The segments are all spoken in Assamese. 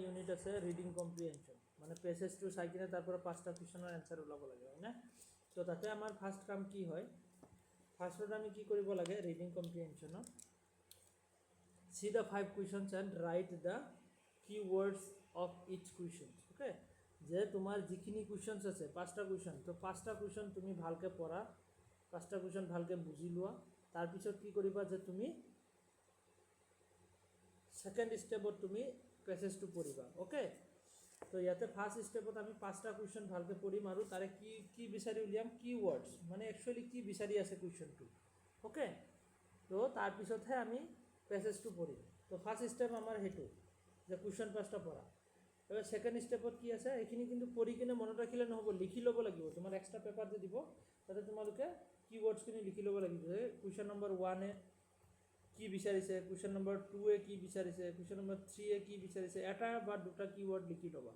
ইউনিট আছে ৰিডিং কম্প্ৰিহেনশন, মানে পেছেজটো চাই কিনে তাৰ পৰা 5টা কুৱেশ্যনৰ এনসাৰ ওলাব লাগে, হয় না? তো তাতে আমাৰ ফাৰ্ষ্ট কাম কি হয়, ফাৰ্ষ্টত আমি কি কৰিব লাগে reading কম্প্ৰিহেনশনত see the 5 questions and write the keywords of each question. okay, যে তোমাৰ যিখিনি কুৱেশ্যনছ আছে 5টা কুৱেশ্যন, তো 5টা কুৱেশ্যন তুমি ভালকে পঢ়া, 5টা কুৱেশ্যন ভালকে বুজি লোৱা, তাৰপিছত কি কৰিবা যে তুমি সেকেন্ড স্টেপত তুমি পেছেজটো পঢ়িবা। ওকে, তো ইয়াতে ফাৰ্ষ্ট স্টেপত আমি 5টা কুৱেশ্যন ভালকে পঢ়িম আৰু তাৰে কি কি বিচাৰি উলিয়াম, কীৱৰ্ডছ মানে একচুৱেলি কি বিচাৰি আছে কুৱেশ্যনটো। ওকে, তো তাৰপিছতহে আমি পেছেজটো পঢ়িম। তো ফাৰ্ষ্ট স্টেপ আমাৰ সেইটো যে কুৱেশ্যন 5টা পঢ়া। এবাৰ সেকেন্ড স্টেপত কি আছে এইখিনি কিন্তু পঢ়ি কিনে মনত ৰাখিলে নহ'ব, লিখি ল'ব লাগিব। তোমাৰ এক্সট্ৰা পেপাৰ যে দিব তাতে তোমালোকে কীৱৰ্ডছখিনি লিখি ল'ব লাগিব যে কুৱেশ্যন নম্বৰ 1-এ কি বিচাৰিছে, কুৱেশ্যন নম্বৰ 2-এ কি বিচাৰিছে, কুৱেশ্যন নম্বৰ 3-এ কি বিচাৰিছে, এটা বা দুটা কীৱৰ্ড লিখি ল'বা।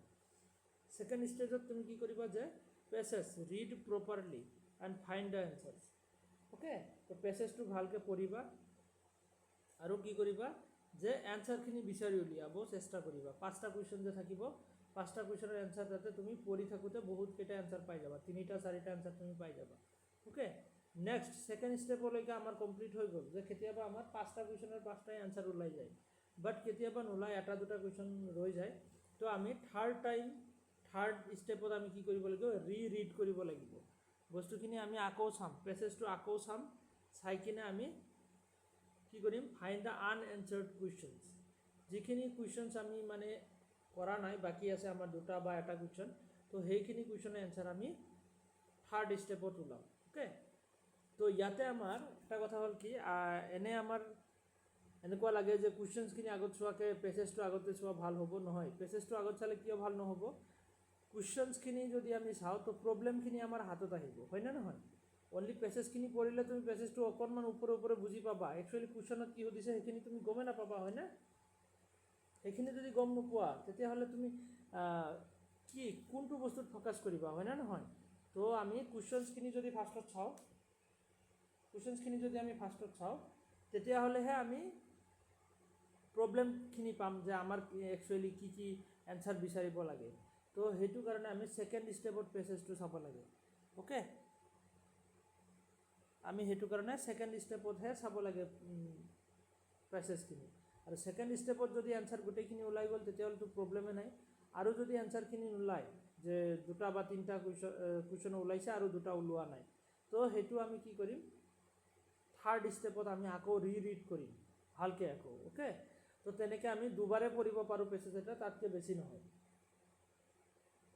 সেকেন্ড ষ্টেজত তুমি কি কৰিবা যে passage read properly and find the answers. Okay, তো পেছেজটো ভালকৈ পঢ়িবা আৰু কি কৰিবা যে এনসাৰখিনি বিচাৰি উলিয়াব চেষ্টা কৰিবা। 5টা কুৱেশ্যন যে থাকিব, 5টা কুৱেশ্যনৰ এনসাৰ তাতে তুমি পঢ়ি থাকোঁতে বহুতকেইটা এনসাৰ পাই যাবা, 3টা-4টা এনসাৰ তুমি পাই যাবা। ওকে, নেক্সট সেকেন্ড ষ্টেপলৈকে আমাৰ কমপ্লিট হৈ গ'ল যে কেতিয়াবা আমাৰ 5টা কুৱেশ্যনৰ 5টাই এনসাৰ ওলাই যায়, বাট কেতিয়াবা নোলায়, এটা দুটা কুৱেশ্যন ৰৈ যায়। তো আমি থাৰ্ড ষ্টেপত আমি কি কৰিব লাগিব, ৰিড কৰিব লাগিব। বস্তুখিনি আমি আকৌ চাম, পেছেজটো আকৌ চাম, চাই কিনে আমি কি কৰিম, ফাইণ্ড দ্য আনএনচাৰ্ড কুৱেশ্যনছ। যিখিনি কুৱেশ্যনছ আমি মানে কৰা নাই, বাকী আছে আমাৰ দুটা বা এটা কুৱেশ্যন, তো সেইখিনি কুৱেশ্যনৰ এনচাৰ আমি থাৰ্ড ষ্টেপত ওলাম। ওকে, তো ইয়াতে আমাৰ এটা কথা হ'ল কি, এনে আমাৰ এনেকুৱা লাগে যে কুৱেশ্যনছখিনি আগত চোৱাকৈ পেছেজটো আগতে চোৱা ভাল হ'ব, নহয়। পেছেজটো আগত চালে কিয় ভাল নহ'ব, কুৱেশ্যনছখিনি যদি আমি চাওঁ তো প্ৰব্লেমখিনি আমাৰ হাতত আহিব, হয়নে নহয়? অনলি পেছেজখিনি পঢ়িলে তুমি পেছেজটো অকণমান ওপৰে বুজি পাবা, একচুৱেলি কুৱেশ্যনত কি সুধিছে সেইখিনি তুমি গমেই নাপাবা, হয়নে? সেইখিনি যদি গম নোপোৱা তেতিয়াহ'লে তুমি কি কোনটো বস্তুত ফ'কাছ কৰিবা, হয়নে নহয়? তো আমি কুৱেশ্যনছখিনি যদি ফাৰ্ষ্টত চাওঁ, তেতিয়াহ'লেহে আমি প্ৰব্লেমখিনি পাম যে আমাৰ একচুৱেলি কি কি এনচাৰ বিচাৰিব লাগে। তো সেইটো কাৰণে আমি সেকেন্ড ষ্টেপত পেছেজটো চাব লাগে। ওকে, আমি সেইটো কাৰণে সেকেন্ড ষ্টেপতহে চাব লাগে পেছেজখিনি। আৰু সেকেন্ড ষ্টেপত যদি এনসাৰ গোটেইখিনি ওলাই গ'ল তেতিয়াহ'লেতো প্ৰব্লেমেই নাই। আৰু যদি এনসাৰখিনি নোলায়, যে দুটা বা তিনিটা কুৱেশ্যন ওলাইছে আৰু দুটা ওলোৱা নাই, তো সেইটো আমি কি কৰিম, থাৰ্ড ষ্টেপত আমি আকৌ ৰিড কৰিম ভালকৈ আকৌ। ওকে, তো তেনেকৈ আমি দুবাৰে পঢ়িব পাৰোঁ পেছেজ এটা, তাতকৈ বেছি নহয়।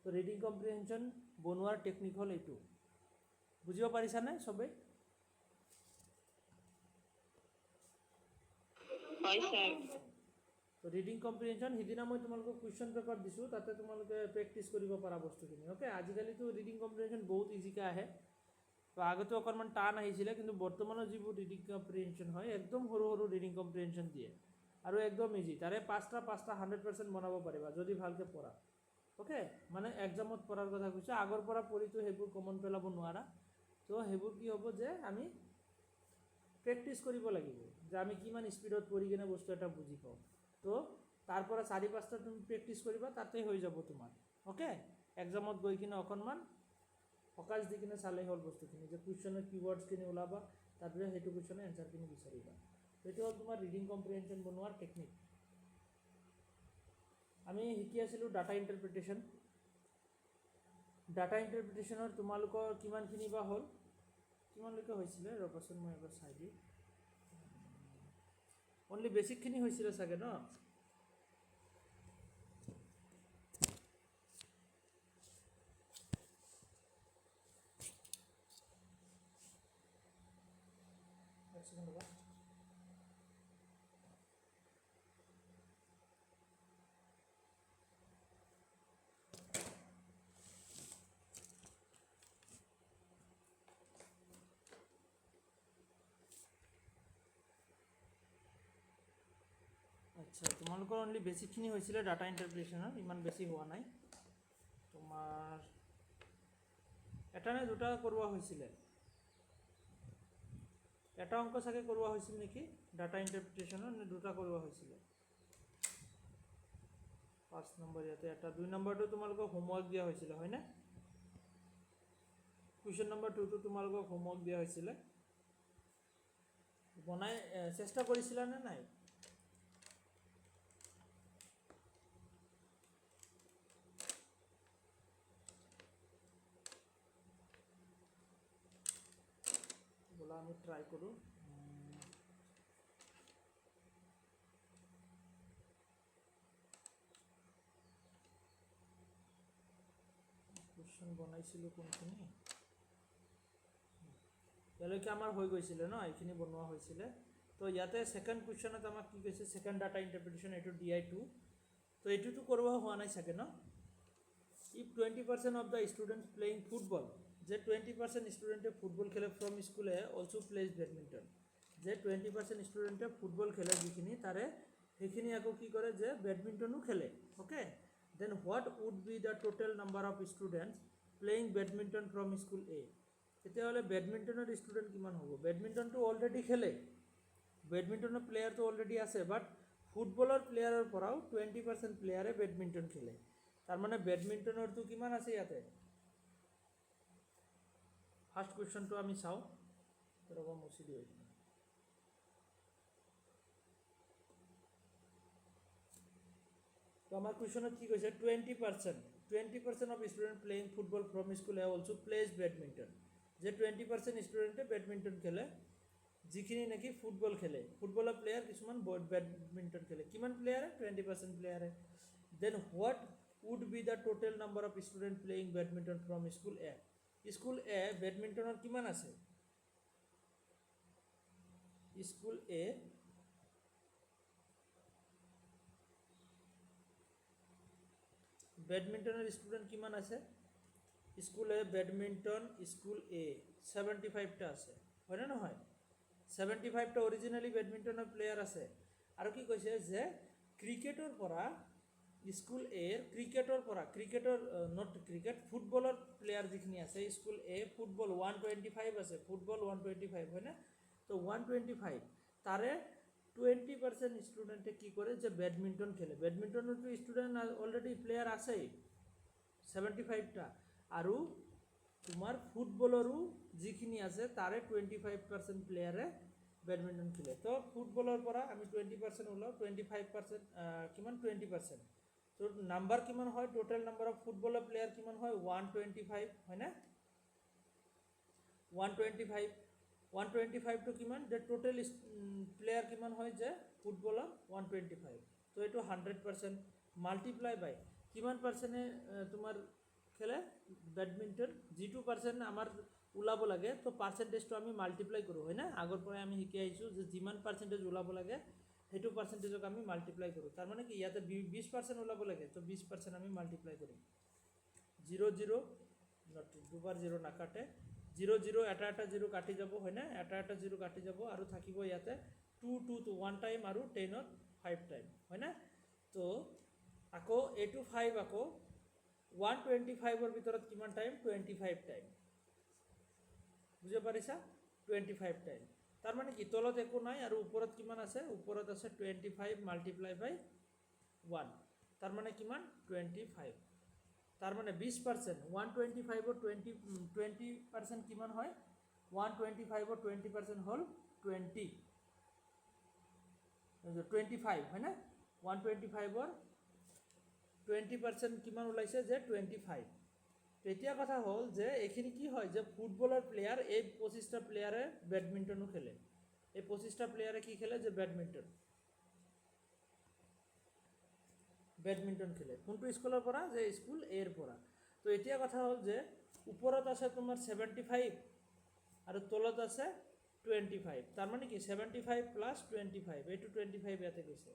তো ৰিডিং কম্প্ৰিহেনশ্যন বনোৱাৰ টেকনিক হ'ল এইটো। বুজিব পাৰিছানে চবেই? তো ৰিডিং কম্প্ৰিহেনশ্যন সিদিনা মই তোমালোকক কুৱেশ্যন পেপাৰ দিছোঁ, তাতে তোমালোকে প্ৰেক্টিছ কৰিব পাৰা বস্তুখিনি। ওকে, আজিকালিতো ৰিডিং কম্প্ৰিহেনশ্যন বহুত ইজিকৈ আহে। তো আগতে অকণমান টান আহিছিলে, কিন্তু বৰ্তমানৰ যিবোৰ ৰিডিং কম্প্ৰিহেনশ্যন হয় একদম সৰু সৰু ৰিডিং কম্প্ৰিহেনশ্যন দিয়ে আৰু একদম ইজি। তাৰে 5টা 100% বনাব পাৰিবা যদি ভালকৈ পঢ়া। ওকে, মানে এক্সামত পঢ়াৰ কথা কৈছোঁ, আগৰ পৰা পঢ়িতো সেইবোৰ কমন পেলাব নোৱাৰা। তো সেইবোৰ কি হ'ব যে আমি প্ৰেক্টিছ কৰিব লাগিব যে আমি কিমান স্পীডত পঢ়ি কিনে বস্তু এটা বুজি পাওঁ। তো তাৰ পৰা 4-5টা তুমি প্ৰেক্টিছ কৰিবা, তাতেই হৈ যাব তোমাৰ। ওকে, এক্সামত গৈ কিনে অকণমান ফ'কাছ দি কিনে চালেই হ'ল বস্তুখিনি, যে কুৱেশ্যনৰ কীৱৰ্ডছখিনি ওলাবা, তাৰপিছত সেইটো কুৱেশ্যনৰ এনচাৰখিনি বিচাৰিবা। সেইটো হ'ল তোমাৰ ৰিডিং কম্প্ৰিহেনশ্যন বনোৱাৰ টেকনিক। আমি শিকি আছিলোঁ ডাটা ইণ্টাৰপ্ৰিটেশ্যন। ডাটা ইণ্টাৰপ্ৰিটেশ্যনৰ তোমালোকৰ কিমানখিনি বা হ'ল, কিমানলৈকে হৈছিলে ৰ'বাচোন মই এবাৰ চাই দিওঁ। অনলি বেছিকখিনি হৈছিলে চাগে ন? এক ছেকেণ্ড ৰ'বা। আচ্ছা, তোমালোকৰ অনলি বেছিকখিনি হৈছিলে ডাটা ইণ্টাৰপ্ৰিটেশ্যনৰ, ইমান বেছি হোৱা নাই। তোমাৰ এটা নে দুটা কৰোৱা হৈছিলে, এটা অংক চাগে কৰোৱা হৈছিল নেকি ডাটা ইণ্টাৰপ্ৰিটেশ্যনৰ, নে দুটা কৰোৱা হৈছিলে? 5 নম্বৰ ইয়াতে এটা 2 নম্বৰটো তোমালোকক হোমৱৰ্ক দিয়া হৈছিল হয় না কুৱেশ্যন নম্বৰ 2 টো তোমালোকক হোমৱৰ্ক দিয়া হৈছিল বনাই চেষ্টা কৰিছিলা নে নাই বলা আমি ট্ৰাই কৰো কোৱেশ্যন বনাইছিলো কোনখিনি ইয়ালৈকে আমাৰ হৈ গৈছিলে ন এইখিনি বনোৱা হৈছিলে তো ইয়াতে সেকেন্ড কোৱেশ্যনত আমাক কি কৈছে সেকেন্ড ডাটা ইন্টাৰপ্ৰিটেশন এটো DI2 তো এটোটো কৰিব হোৱা নাই চাগে ন if 20% of the students playing football যে 20% স্টুডেন্টে ফুটবল খেলে ফ্রম স্কুলে অলসো প্লেজ ব্যাডমিন্টন যে 20% স্টুডেন্টে ফুটবল খেলে যিখিনি তারে সেইখিনি আকৌ কি কৰে যে ব্যাডমিন্টনও খেলে okay then what would be the total number of students playing badminton from school A তেতিয়া হলে ব্যাডমিন্টনৰ স্টুডেন্ট কিমান হ'ব ব্যাডমিন্টনটো অলৰেডি খেলে ব্যাডমিন্টনৰ প্লেয়াৰ তো অলৰেডি আছে বাট ফুটবলৰ প্লেয়াৰৰ পৰাও 20% প্লেয়াৰে ব্যাডমিন্টন খেলে তাৰ মানে ব্যাডমিন্টনৰ তো কিমান আছে ইয়াতে ফাৰ্স্ট क्वेश्चन তো আমি চাও ৰবা মুছি দিও তো আমাৰ কোৱেশ্যনত কি কৈছে 20% of students playing football from school have also plays badminton যে 20% স্টুডেন্টে ব্যাডমিন্টন খেলে যিখিনি নাকি ফুটবল খেলে ফুটবলৰ প্লেয়াৰ কিছুমান ব্যাডমিন্টন খেলে কিমান প্লেয়াৰে 20% প্লেয়াৰে then what would be the total number of students playing badminton from school A school A ব্যাডমিন্টনৰ কিমান আছে স্কুল এ ব্যাডমিন্টনৰ স্টুডেন্ট কিমান আছে school A badminton school A 75 টা আছে হয় না নহয় 75 টা অৰিজিনালি ব্যাডমিন্টনৰ প্লেয়াৰ আছে আৰু কি কৈছে যে ক্ৰিকেটৰ পৰা স্কুল এৰ ক্ৰিকেটৰ পৰা ক্ৰিকেটৰ নট ক্ৰিকেট ফুটবলৰ প্লেয়াৰ যিখিনি আছে স্কুল এ ফুটবল 125 আছে ফুটবল 125 হয় না তো 125 তাৰে 20% স্টুডেন্টে কি কৰে যে ব্যাডমিন্টন খেলে ব্যাডমিন্টনৰ তো স্টুডেন্ট অলৰেডি প্লেয়াৰ আছে 75 টা আৰু তোমাৰ ফুটবলৰো যিখিনি আছে তাৰে 25% প্লেয়াৰে ব্যাডমিন্টন খেলে তো ফুটবলৰ পৰা আমি 20% ওলাও 25% কিমান 20% তো নাম্বার কিমান হয় total number of footballer player কিমান হয় 125 হয় না 125 তো কিমান যে টোটাল প্লেয়ার কিমান হয় যে ফুটবলার 125 তো এটো 100% মাল্টিপ্লাই বাই কিমান পার্সেন্টে তোমার খেলে ব্যাডমিন্টন যেটো পার্সেন্ট আমার ওলাব লাগে তো পার্সেন্টেজটো আমি মাল্টিপ্লাই কৰো হয় না আগৰ পৰা আমি শিকি আইছো যে যিমান পাৰ্সেন্টেজ ওলাব লাগে হেতু পাৰ্সেন্টেজক আমি মাল্টিপ্লাই কৰো তার মানে কি ইয়াতে 20% ওলাব লাগে তো 20% আমি মাল্টিপ্লাই কৰিম 0 0 নট দুবাৰ 0 না কাটে 0 0 এটা 0 কাটি যাব হয় না এটা 0 কাটি যাব আৰু থাকিব ইয়াতে 2 2 তো 1 টাইম আৰু 10 ত 5 টাইম হয় না তো আকৌ a2 5 আকৌ 125 ৰ ভিতৰত কিমান টাইম 25 টাইম বুঝে পাৰিছা 25 টাইম তার মানে কি তলত একো নাই আর উপরত কিমান আছে উপরত আছে 25 মাল্টিপ্লাই বাই 1 তার মানে কিমান 25 তার মানে 20% 125 और 20% কিমান হয় 125 और 20% হল 20 25 হয় না 125 और 20% কিমান ওলাইছে যে 25 তেতিয়া কথা হল যে এখিনি কি হয় যে ফুটবলার প্লেয়ার এই 25টা প্লেয়ারে ব্যাডমিন্টনও খেলে এই 25টা প্লেয়ারে কি খেলে যে ব্যাডমিন্টন খেলে কোনটো স্কুলৰ পৰা যে স্কুল এৰ পৰা তো এতিয়া কথা হল যে উপৰত আছে তোমাৰ 75 আৰু তলত আছে 25 তাৰ মানে কি 75 প্লাস 25 এইটো 25 ইয়াতে গৈছে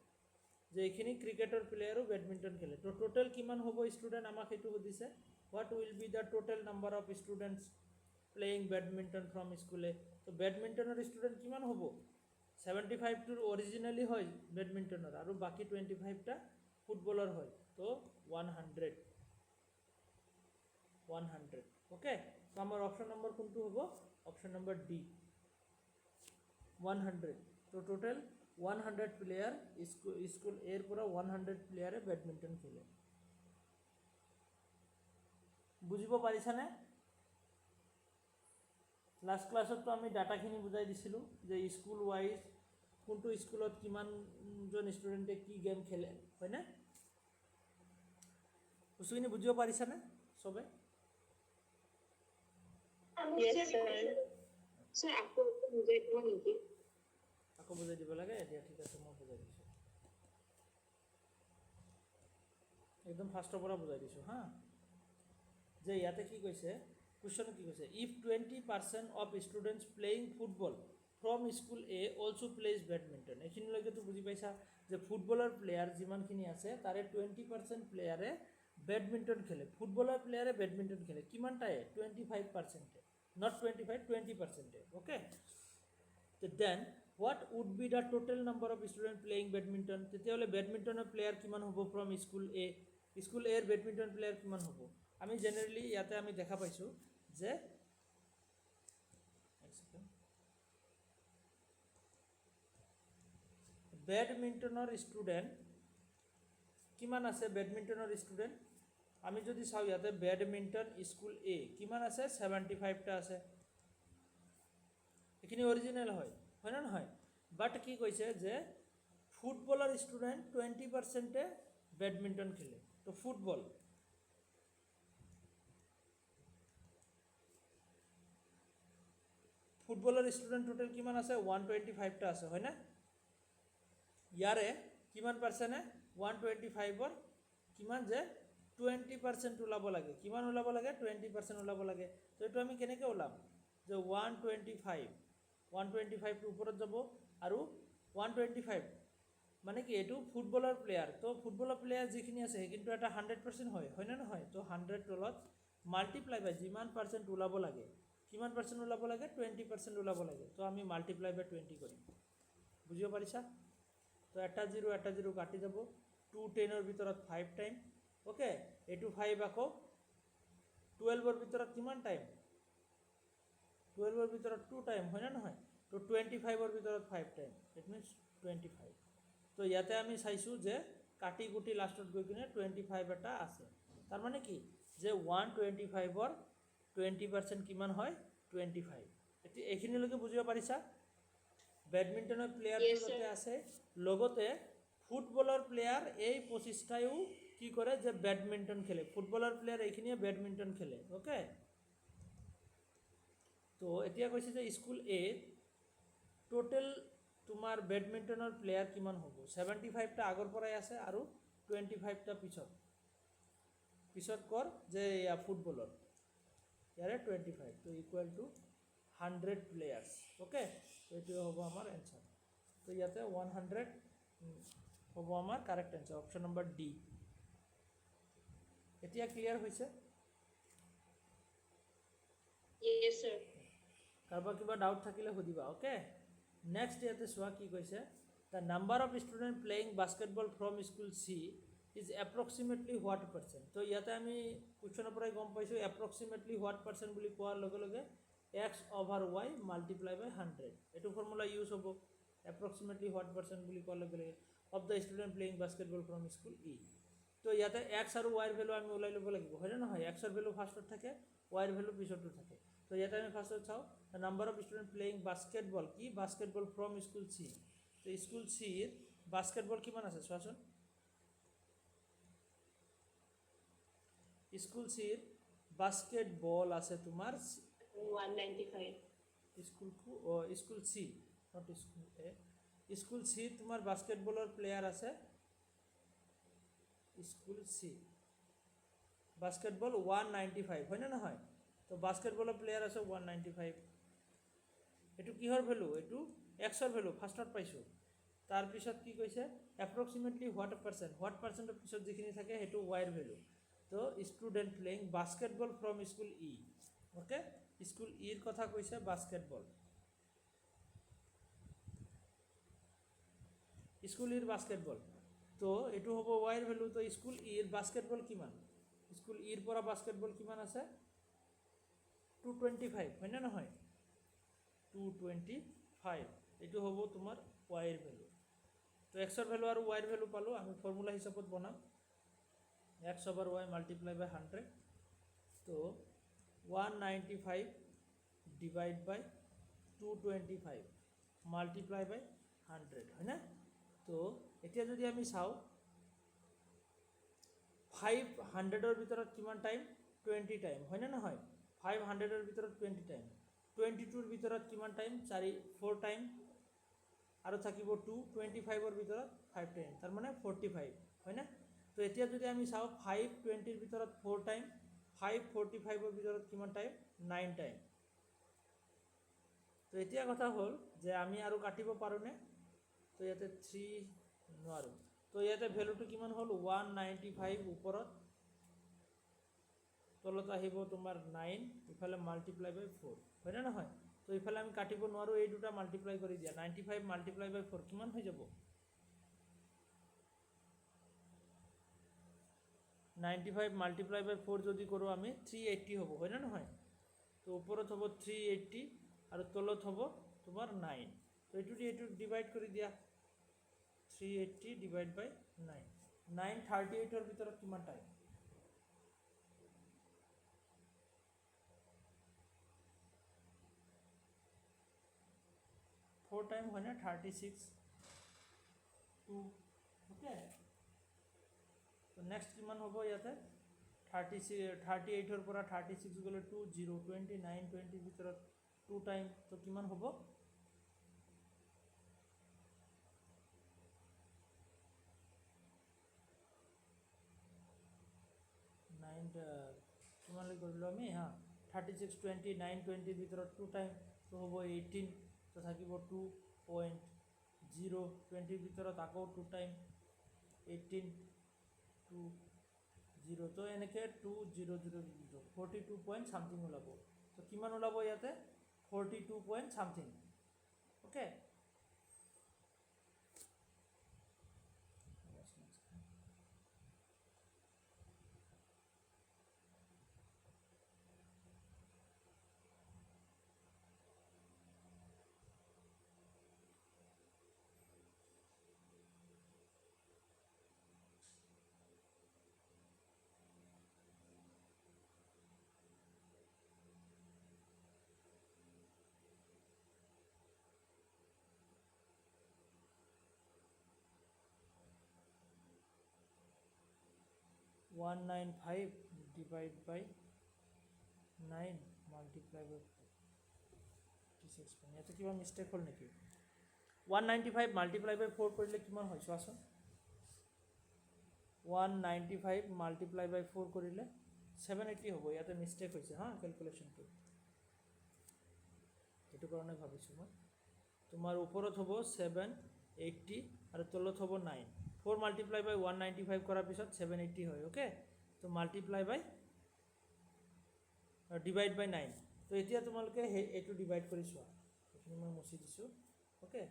যে এখিনি ক্ৰিকেটৰ প্লেয়াৰো ব্যাডমিন্টন খেলে তো টোটাল কিমান হ'ব স্টুডেন্ট আমাক হেতু দিছে what will be the total number of students playing badminton from school তো ব্যাডমিন্টনৰ স্টুডেন্ট কিমান হ'ব 75 টু অৰিজিনালি হয় ব্যাডমিন্টনৰ আৰু বাকি 25 টা ফুটবলার হয় তো 100 ওকে তো আমার অপশন নম্বর কোনটো হ'ব অপশন নম্বর ডি 100 তো টোটাল 100 প্লেয়াৰ স্কুল এৰ পৰা 100 প্লেয়াৰে বেডমিণ্টন খেলে। বুজিব পাৰিছানে? লাষ্ট ক্লাছতো আমি ডাটাখিনি বুজাই দিছিলোঁ যে স্কুল ৱাইজ কোনটো স্কুলত কিমানজন ষ্টুডেণ্টে কি গেম খেলে, হয়নে? বস্তুখিনি বুজিব পাৰিছানে চবে? আকৌ বুজাই দিব লাগে? এতিয়া ঠিক আছে, মই বুজাই দিছোঁ, একদম ফাৰ্ষ্টৰ পৰা বুজাই দিছোঁ হা। যে ইয়াতে কি কৈছে, কুৱেশ্যন কি কৈছে, if 20% of students playing football from school A also' plays badminton. এইখিনিলৈকেতো বুজি পাইছা যে ফুটবলৰ প্লেয়াৰ যিমানখিনি আছে তাৰে 20% প্লেয়াৰে বেডমিণ্টন খেলে। ফুটবলৰ প্লেয়াৰে বেডমিণ্টন খেলে কিমানটাই? 25%, not 25, 20%। Okay, then what would be the total number of student playing badminton? তেতিয়াহ'লে বেডমিণ্টনৰ প্লেয়াৰ কিমান হ'ব ফ্ৰম স্কুল এ? স্কুল এৰ বেডমিণ্টন প্লেয়াৰ কিমান হ'ব? আমি জেনেৰেলি ইয়াতে আমি দেখা পাইছোঁ যে বেডমিণ্টনৰ ষ্টুডেণ্ট কিমান আছে? বেডমিণ্টনৰ ষ্টুডেণ্ট আমি যদি চাওঁ ইয়াতে বেডমিণ্টন স্কুল এ কিমান আছে? 75টা আছে। এইখিনি অৰিজিনেল হয়, হয়নে নহয়? বাট কি কৈছে যে ফুটবলৰ ষ্টুডেণ্ট 20%এ বেডমিণ্টন খেলে। তো ফুটবলৰ ষ্টুডেণ্ট টোটেল কিমান আছে? 125টা আছে, হয়নে? ইয়াৰে কিমান পাৰ্চেণ্টে? 125ৰ কিমান যে 20% ওলাব লাগে। কিমান ওলাব লাগে? 20% ওলাব লাগে। তো এইটো আমি কেনেকৈ ওলাম যে 125টো ওপৰত যাব আৰু 125 মানে কি এইটো ফুটবলৰ প্লেয়াৰ। তো ফুটবলৰ প্লেয়াৰ যিখিনি আছে সেইখিনিতো এটা 100% হয়, হয়নে নহয়? তো 100 তলত মাল্টিপ্লাই বাই যিমান পাৰ্চেণ্ট ওলাব লাগে, কিমান পাৰ্চেণ্ট ওলাব লাগে? 20% ওলাব লাগে। তো আমি মাল্টিপ্লাই বাই 20 কৰিম। বুজিব পাৰিছা? তো এটা জিৰ' কাটি যাব। 2 10ৰ ভিতৰত 5 টাইম, অ'কে। এইটো 5 আকৌ 12ৰ ভিতৰত কিমান টাইম? 12ৰ ভিতৰত 2 টাইম, হয়নে নহয়? তো 25ৰ ভিতৰত 5 টাইম, ইট মিনছ 25। তো ইয়াতে আমি চাইছোঁ যে কাটি কুটি লাষ্টত গৈ কিনে 25 এটা আছে। তাৰমানে কি যে 125ৰ 20% কিমান হয়? 25। এতিয়া এইখিনিলৈকে বুজিব পাৰিছা? বেডমিণ্টনৰ প্লেয়াৰটো যাতে আছে, লগতে ফুটবলৰ প্লেয়াৰ এই 25টাইও কি কৰে যে বেডমিণ্টন খেলে। ফুটবলৰ প্লেয়াৰ এইখিনিয়ে বেডমিণ্টন খেলে, অ'কে। তো এতিয়া কৈছে যে স্কুল এ টোটেল তোমাৰ বেডমিণ্টনৰ প্লেয়াৰ কিমান হ'ব? 75টা আগৰ পৰাই আছে আৰু 25টা পিছত কৰ যে এয়া ফুটবলৰ ইয়াৰে 25, তো ইকুৱেল টু 100 প্লেয়াৰ্ছ, অ'কে। তো এইটোৱে হ'ব আমাৰ এনচাৰ। তো ইয়াতে 100 হ'ব আমাৰ correct answer, option number D. এতিয়া ক্লিয়াৰ হৈছে? Yes, sir. কাৰোবাৰ কিবা ডাউট থাকিলে সুধিবা, অ'কে। নেক্সট ইয়াতে চোৱা কি কৈছে, the number of student playing basketball from school C is approximately what percent? তো ইয়াতে আমি কুৱেশ্যনৰ পৰাই গম পাইছোঁ এপ্ৰক্সিমেটলি হোৱাট পাৰ্চেণ্ট বুলি কোৱাৰ লগে লগে x/y মাল্টিপ্লাই বাই 100 এইটো ফৰ্মুলা ইউজ হ'ব। এপ্ৰক্সিমেটলি হোৱাট পাৰ্চেণ্ট বুলি কোৱাৰ লগে লগে of the student playing basketball from school E. তো ইয়াতে এক্স আৰু ৱাইৰ ভেলু আমি ওলাই ল'ব লাগিব, হয়নে নহয়? এক্সৰ ভেলু ফাৰ্ষ্টত থাকে, ৱাইৰ ভেলু পিছতো থাকে। তো ইয়াতে আমি ফাৰ্ষ্টত চাওঁ the number of student playing basketball, কি বাস্কেটবল ফ্ৰম স্কুল চি। তো স্কুল চিৰ বাস্কেটবল কিমান আছে চোৱাচোন। স্কুল চিৰ বাস্কেটবল আছে তোমাৰ 195. School C, not school A. School C তোমাৰ বাস্কেটবলৰ প্লেয়াৰ আছে, স্কুল চি বাস্কেটবল 195, হয়নে নহয়? তো বাস্কেটবলৰ প্লেয়াৰ আছে 195। এইটো কিহৰ ভেলু? এইটো এক্সৰ ভেলু ফাৰ্ষ্টত পাইছোঁ। তাৰপিছত কি কৈছে এপ্ৰক্সিমেটলি হোৱাট পাৰ্চেণ্টৰ পিছত যিখিনি থাকে সেইটো ৱাইৰ ভেলু। তো student playing basketball from school E, okay. School ইৰ কথা কৈছে বাস্কেটবল, স্কুল ইৰ বাস্কেটবল। তো এইটো হ'ব ৱাইৰ ভেলু। তো স্কুল ইৰ বাস্কেটবল কিমান? স্কুল ইৰ পৰা বাস্কেটবল কিমান আছে? 225, হয়নে নহয়? 225 এইটো হ'ব তোমাৰ ৱাইৰ ভেলু। তো এক্সৰ ভেলু আৰু ৱাইৰ ভেলু পালোঁ, আমি ফৰ্মুলা হিচাপত বনাম x over Y multiply by 100. তো 195 ডিভাইড বাই 225 মাল্টিপ্লাই বাই 100 হয় না? তো এতিয়া যদি আমি চাওঁ 500ৰ ভিতৰত কিমান টাইম? 20 টাইম হয় না নহয়? 500ৰ ভিতৰত 20 টাইম, 22ৰ ভিতৰত কিমান টাইম? 4 টাইম, আৰু থাকিব 2, 25ৰ ভিতৰত 5 টাইম, তাৰ মানে 45 হয় না? তো এতিয়া যদি আমি চাওঁ 520ৰ ভিতৰত 4 টাইম, 545ৰ ভিতৰত কিমান টাইম? 9 টাইম. তো এতিয়া কথা হ'ল যে আমি আৰু কাটিব পাৰোঁনে? তো ইয়াতে 3 নোৱাৰোঁ. তো ইয়াতে ভেলুটো কিমান হ'ল? 195 ওপৰত, তলত আহিব তোমাৰ 9, ইফালে মাল্টিপ্লাই বাই 4 হয় না নহয়? তো ইফালে আমি কাটিব নোৱাৰোঁ, এই দুটা মাল্টিপ্লাই কৰি দিয়া. 95 মাল্টিপ্লাই বাই 4 কিমান হৈ যাব? 95 মাল্টিপ্লাই বাই 4 যদি কৰোঁ আমি 380 হ'ব হয় না নহয়? তো ওপৰত হ'ব 380 আৰু তলত হ'ব তোমাৰ 9. তো এইটো ডিভাইড কৰি দিয়া. 380 ডিভাইড বাই 9, 938ৰ ভিতৰত কিমান টাইম? 4 টাইম হয় না? 36 2. ওকে, তো নেক্সট কিমান হ'ব ইয়াতে? 38ৰ পৰা 36 গ'লে 2 0, 29 20ৰ ভিতৰত 2 টাইম, তো কিমান হ'ব? 9 কিমানলৈ কৰিলোঁ আমি? 36 20 9 20ৰ ভিতৰত 2 টাইম, তো হ'ব 18. তো থাকিব 2.0, 20ৰ ভিতৰত আকৌ 2 টাইম, 18 2 0. তো এনেকৈ 2 0 0 0 42 পইণ্ট চামথিং ওলাব. তো কিমান ওলাব ইয়াতে? 42 point something. Okay, one 195 divide by 9 multiply by 46. ইয়াতে কিবা মিষ্টেক হ'ল নেকি? 195 মাল্টিপ্লাই বাই 4 কৰিলে কিমান হয় চোৱাচোন? 195 মাল্টিপ্লাই বাই 4 কৰিলে 780 হ'ব. ইয়াতে মিষ্টেক হৈছে কেলকুলেশ্যনটো, সেইটো কাৰণে ভাবিছোঁ মই. তোমাৰ ওপৰত হ'ব 780 আৰু তলত হ'ব 9. 4 মাল্টিপ্লাই বাই 195 কৰাৰ পিছত 780 হয়. অ'কে, তো মাল্টিপ্লাই বাই ডিভাইড বাই 9. তো এতিয়া তোমালোকে এইটো ডিভাইড কৰি চোৱা. এইখিনি মই মুচি দিছোঁ. অ'কে,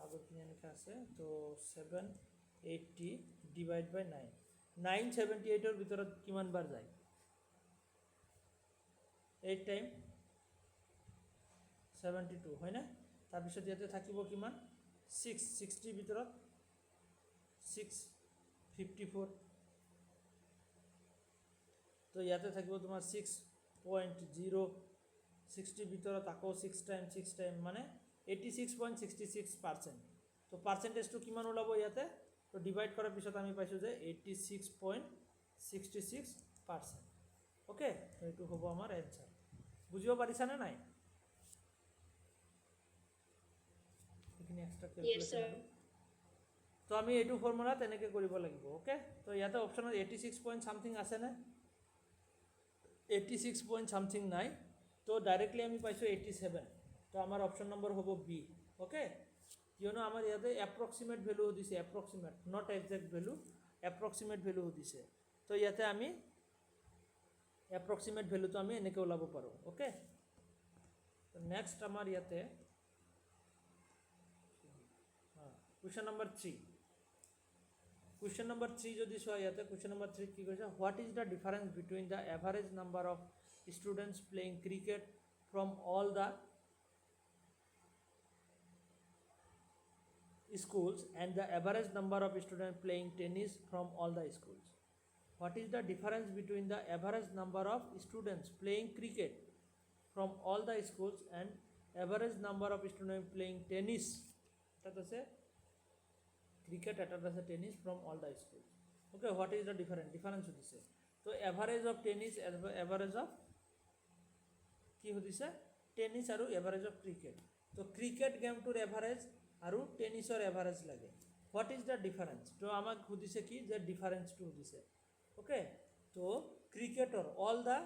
আগৰখিনি এনেকৈ আছে. তো 780 ডিভাইড বাই 9, 978ৰ ভিতৰত কিমান বাৰ যায়? 8 টাইম 72 হয়নে? তাৰপিছত ইয়াতে থাকিব কিমান? 60ৰ ভিতৰত 654. তো ইয়াতে থাকিব তোমাৰ 6.0, 60ৰ ভিতৰত আকৌ 6 টাইম মানে 86.66%. তো পাৰ্চেণ্টেজটো কিমান ওলাব ইয়াতে? তো ডিভাইড কৰাৰ পিছত আমি পাইছোঁ যে 86.66%. অ'কে, তো এইটো হ'ব আমাৰ এনচাৰ. বুজিব পাৰিছানে নাই? এইখিনি এক্সট্ৰা কেলকুলেশ্যন আৰু তো আমি এইটো ফৰ্মুলাত এনেকৈ কৰিব লাগিব. অ'কে, তো ইয়াতে অপশ্যনত 86 পইণ্ট চামথিং আছেনে? 86 পইণ্ট চামথিং নাই. তো ডাইৰেক্টলি আমি পাইছোঁ 87. তো আমাৰ অপশ্যন নম্বৰ হ'ব বি. অ'কে, কিয়নো আমাৰ ইয়াতে এপ্ৰক্সিমেট ভেলু সুধিছে, approximate not exact value, approximate value সুধিছে. তো ইয়াতে আমি এপ্ৰক্সিমেট ভেলুটো আমি এনেকৈ ওলাব পাৰোঁ. অ'কে, নেক্সট আমাৰ ইয়াতে কুৱেশ্যন নম্বৰ 3. কুৱেশ্যন নম্বৰ 3 যদি চোৱা, ইয়াতে কুৱেশ্যন নম্বৰ 3 কি কৈছে? What is the difference between the average number of students playing cricket from all the schools and the average number of students playing tennis from all the schools. What is the difference between the average number of students playing cricket from all the schools and average number of students playing tennis? That is a cricket, that is a tennis from all the schools. Okay, what is the difference? Difference होती है. तो average of tennis, average of কি होती है? Tennis आरु average of cricket. तो cricket game to average आरु tennis और average लगे. What is the difference? तो आमाक होती है कि the difference to होती है. Okay, तो cricketer all the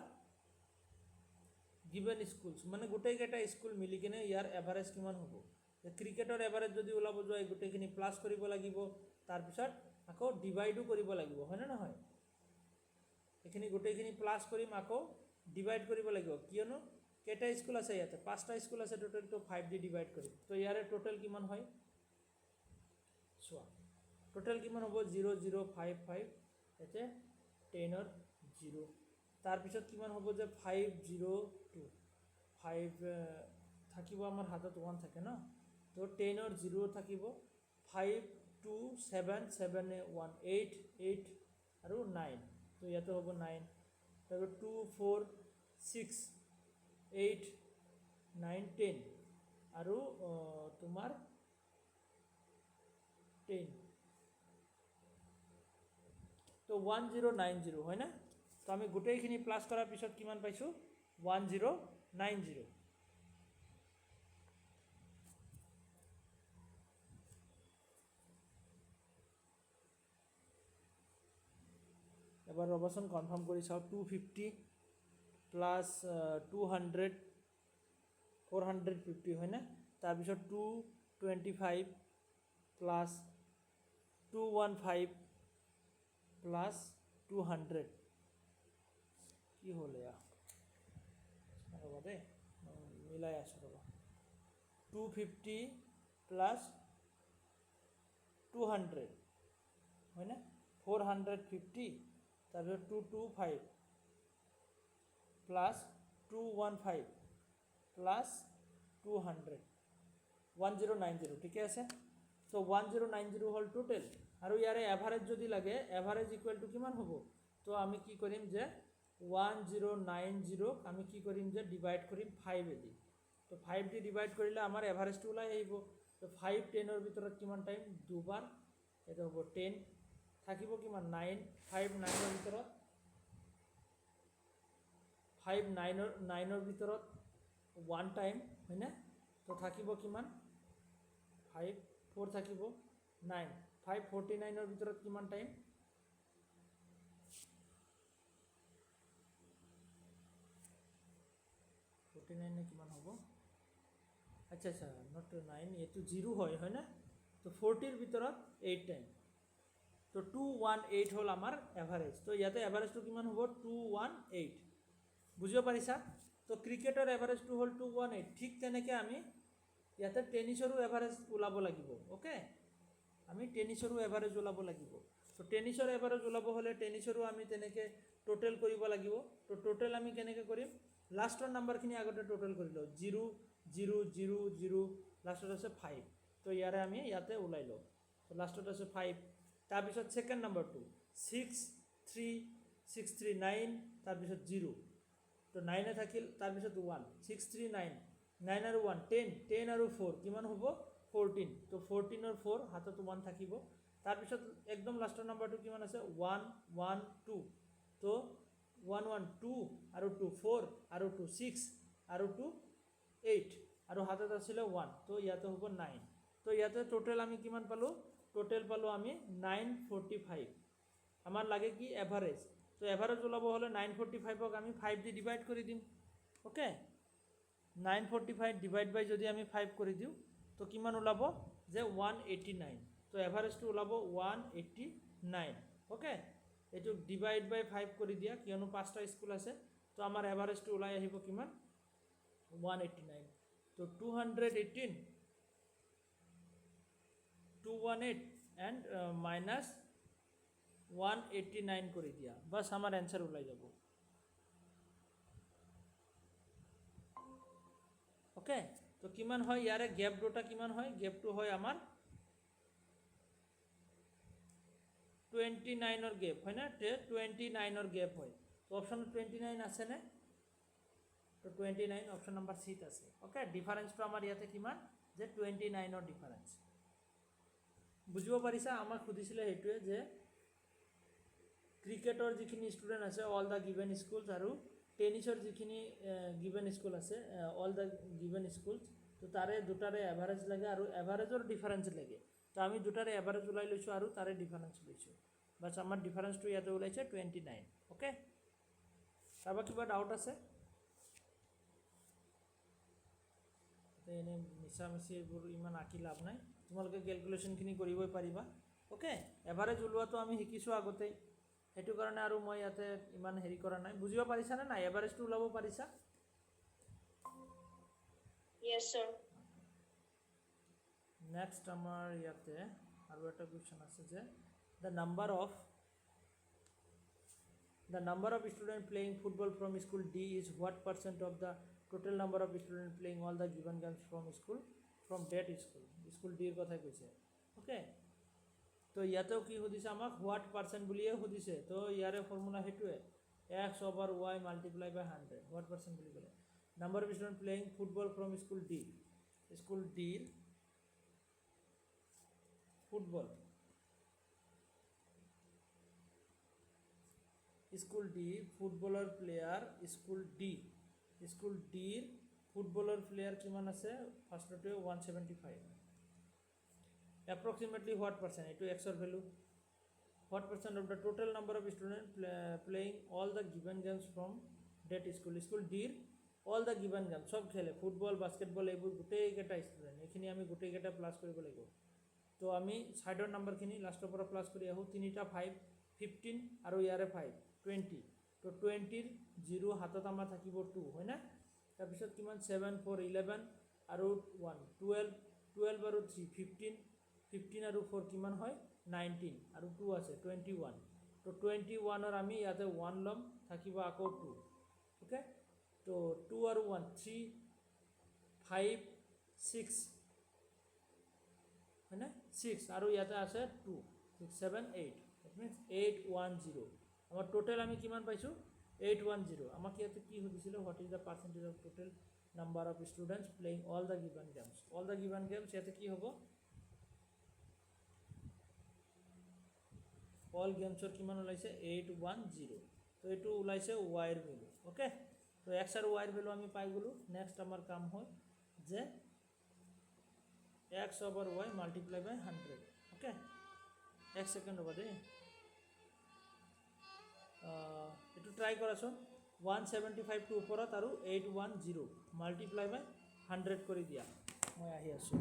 given schools মানে গোটেইকেইটা স্কুল মিলি কিনে ইয়াৰ এভাৰেজ কিমান হ'ব? ক্ৰিকেটৰ এভাৰেজ যদি ওলাব যোৱা গোটেইখিনি প্লাছ কৰিব লাগিব, তাৰপিছত আকৌ ডিভাইডো কৰিব লাগিব, হয়নে নহয়? এইখিনি গোটেইখিনি প্লাছ কৰিম, আকৌ ডিভাইড কৰিব লাগিব, কিয়নো কেইটা স্কুল আছে ইয়াতে? 5টা স্কুল আছে টোটেল, তো 5 দি ডিভাইড কৰিম। তো ইয়াৰে টোটেল কিমান হয় চোৱা, টোটেল কিমান হ'ব? 0055, ইয়াতে 10ৰ 0, তাৰপিছত কিমান হ'ব যে 502, 5 থাকিব আমাৰ হাতত 1 থাকে ন, তো 10ৰ 0 থাকিব, 527 1 8 8 আৰু 9, তো ইয়াতে হ'ব 9, তাৰপিছত 2 4 6 8 9 10 আৰু তোমাৰ 10, তো 1090 হয় না? তো আমি গোটেইখিনি প্লাছ কৰাৰ পিছত কিমান পাইছোঁ? 1090। এবাৰ ৰ'বচোন কনফাৰ্ম কৰি চাওঁ। 250 প্লাছ 200 450 হয় না? তাৰপিছত 225 প্লাছ 215 প্লাছ 200 কি হ'ল এয়া? ৰ'বা দেই, মিলাই আছোঁ ৰ'বা। 250 প্লাছ 200 হয় না? 450, তাৰপিছত 225 প্লাছ 215 প্লাছ 200, 1090, ঠিকে আছে? তো 1090 হ'ল টোটেল, আৰু ইয়াৰে এভাৰেজ যদি লাগে, এভাৰেজ ইকুৱেল টু কিমান হ'ব? তো আমি কি কৰিম যে 1090 আমি কি কৰিম যে ডিভাইড কৰিম 5 দি। তো 5 দি ডিভাইড কৰিলে আমাৰ এভাৰেজটো ওলাই আহিব। তো 5 10ৰ ভিতৰত কিমান টাইম? দুবাৰ, এইটো হ'ব 10, থাকিব কিমান? 9, 5 9ৰ ভিতৰত, 5 9ৰ ভিতৰত 1 টাইম হয়নে? তো থাকিব কিমান? 5 4 থাকিব 9, 5 49ৰ ভিতৰত কিমান টাইম? 49 নে কিমান হ'ব? আচ্ছা আচ্ছা, নট 9, এইটো 0 হয় না? তো 40ৰ ভিতৰত 8 টাইম, তো 218 হ'ল আমাৰ এভাৰেজ। তো ইয়াতে এভাৰেজটো কিমান হ'ব? 218, বুজিব পাৰিছা? তো ক্ৰিকেটৰ এভাৰেজটো হ'ল 218। ঠিক তেনেকৈ আমি ইয়াতে টেনিছৰো এভাৰেজ ওলাব লাগিব। অ'কে, আমি টেনিছৰো এভাৰেজ ওলাব লাগিব। তো টেনিছৰ এভাৰেজ ওলাব হ'লে টেনিছৰো আমি তেনেকৈ টোটেল কৰিব লাগিব। তো টোটেল আমি কেনেকৈ কৰিম? লাষ্টৰ নাম্বাৰখিনি আগতে টোটেল কৰি লওঁ, 0 0 0 0, লাষ্টত আছে 5, তো ইয়াৰে আমি ইয়াতে ওলাই লওঁ। তো লাষ্টত আছে 5, তাৰপিছত ছেকেণ্ড নাম্বাৰটো 6 3 6 3 9, তাৰপিছত 0, তো 9 থাকিল, তাৰপিছত 1 6 3 9 9 আৰু 1 10 10 আৰু 4 কিমান হ'ব? 14, তো 14ৰ 4 হাতত 1 থাকিব। তাৰপিছত একদম লাষ্টৰ নাম্বাৰটো কিমান আছে? 1 1 2, তো 1 1 2 আৰু 2 4 আৰু 2 6 আৰু 2 8, আৰু হাতত আছিলে 1, তো ইয়াতে হ'ব 9। তো ইয়াতে টোটেল আমি কিমান পালোঁ? টোটেল পালোঁ আমি 945। আমাৰ লাগে কি? এভাৰেজ। তো এভাৰেজ ওলাব হ'লে 945ক আমি 5 দি ডিভাইড কৰি দিম। অ'কে, 945 ডিভাইড বাই যদি আমি 5 কৰি দিওঁ, তো কিমান ওলাব? যে 189। তো এভাৰেজটো ওলাব 189। অ'কে, এইটো ডিভাইড বাই 5 কৰি দিয়া, কিয়নো 5টা স্কুল আছে। তো আমাৰ এভাৰেজটো ওলাই আহিব কিমান? 189। তো 218 218 এণ্ড মাইনাছ 189 কৰি দিয়া, বাছ আমাৰ এনচাৰ ওলাই যাব। অ'কে, তো কিমান হয় ইয়াৰে? গেপ দুটা কিমান হয়? গেপটো হয় আমাৰ 29 গেপ হয় না 29 গেপ হয় তো অপশন 29 আছে না তো 29 অপশন নাম্বার সিত আছে ওকে ডিফারেন্সটো আমাৰ ইয়াতে কিমান যে 29 ডিফাৰেন্স বুজিব পাৰিছা আমাক সুধিছিলে হেতুৱে যে ক্ৰিকেটৰ যিখিনি ষ্টুডেণ্ট আছে অল দ্য গিভেন স্কুলছ আৰু টেনিছৰ যিখিনি গিভেন স্কুল আছে অল দ্য গিভেন স্কুলছ তো তাৰে দুটাৰে এভাৰেজ লাগে আৰু এভাৰেজৰ ডিফাৰেঞ্চ লাগে তো আমি দুটাৰে এভাৰেজ ওলাই লৈছোঁ আৰু তাৰে ডিফাৰেঞ্চ লৈছোঁ বাছ আমাৰ ডিফাৰেঞ্চটো ইয়াতে ওলাইছে 29 অ'কে কাৰোবাৰ কিবা ডাউট আছে এনেই মিছামিছি এইবোৰ ইমান আঁকি লাভ নাই তোমালোকে কেলকুলেশ্যনখিনি কৰিবই পাৰিবা অ'কে এভাৰেজ ওলোৱাটো আমি শিকিছোঁ আগতেই সেইটো কাৰণে আৰু মই ইয়াতে ইমান হেৰি কৰা নাই বুজিব পাৰিছানে নাই এভাৰেজটো ওলাব পাৰিছা Yes, sir. নেক্সট আমাৰ ইয়াতে আৰু এটা কুৱেশ্যন আছে যে the number of student playing football from school D is what percent of the total number of student playing all the given games from that school ডিৰ কথাই কৈছে অ'কে তো ইয়াতেও কি সুধিছে আমাক হোৱাট পাৰ্চেণ্ট বুলিয়ে সুধিছে তো ইয়াৰে ফৰ্মুলা সেইটোৱে X over Y multiply by 100 what percent বুলি ক'লে number of student playing football from school ডিৰ ফুটবল স্কুল ডি ফুটবলৰ প্লেয়াৰ স্কুল ডিৰ ফুটবলৰ প্লেয়াৰ কিমান আছে ফাৰ্ষ্টতে 175 এপ্ৰক্সিমেটলি হোৱাট পাৰ্চেণ্ট এইটো এক্সৰ value what percent of the total number of student playing all the given games from that school ডিৰ অল দ্য গিভেন গেম চব খেলে ফুটবল বাস্কেটবল এইবোৰ গোটেইকেইটা ষ্টুডেণ্ট এইখিনি আমি গোটেইকেইটা প্লাছ কৰিব লাগিব তো আমি ছাইডৰ নাম্বাৰখিনি লাষ্টৰ পৰা প্লাছ কৰি আহোঁ তিনিটা 5 15 আৰু ইয়াৰে 5 20 তো 20ৰ 0 হাতত আমাৰ থাকিব 2 হয় না তাৰপিছত কিমান 7 4 11 আৰু 1 12 আৰু 3 15 আৰু 4 কিমান হয় 19 আৰু 2 আছে 21 তো 21ৰ আমি ইয়াতে 1 ল'ম থাকিব আকৌ 2 অ'কে তো 2 আৰু 1 3 5 6 হয় না 6 আৰু ইয়াতে আছে 2 6 7 8 দ্যাট মিন্স 810 আমাৰ টোটেল আমি কিমান পাইছোঁ 810 আমাক ইয়াতে কি সুধিছিলে what is the percentage of total number of students playing all the given games ইয়াতে কি হ'ব অল গেমছৰ কিমান ওলাইছে 810 তো এইটো ওলাইছে ৱাইৰ ভেলু অ'কে তো এক্স আৰু ৱাইৰ ভেলু আমি পাই গ'লোঁ নেক্সট আমাৰ কাম হ'ল যে x over y multiply by 100 okay এক সেকেন্ড হ'ব দেই এটো ট্রাই কৰাছোন 175 টো ওপৰত আৰু 810 মাল্টিপ্লাই বাই 100 কৰি দিয়া মই আহি আছো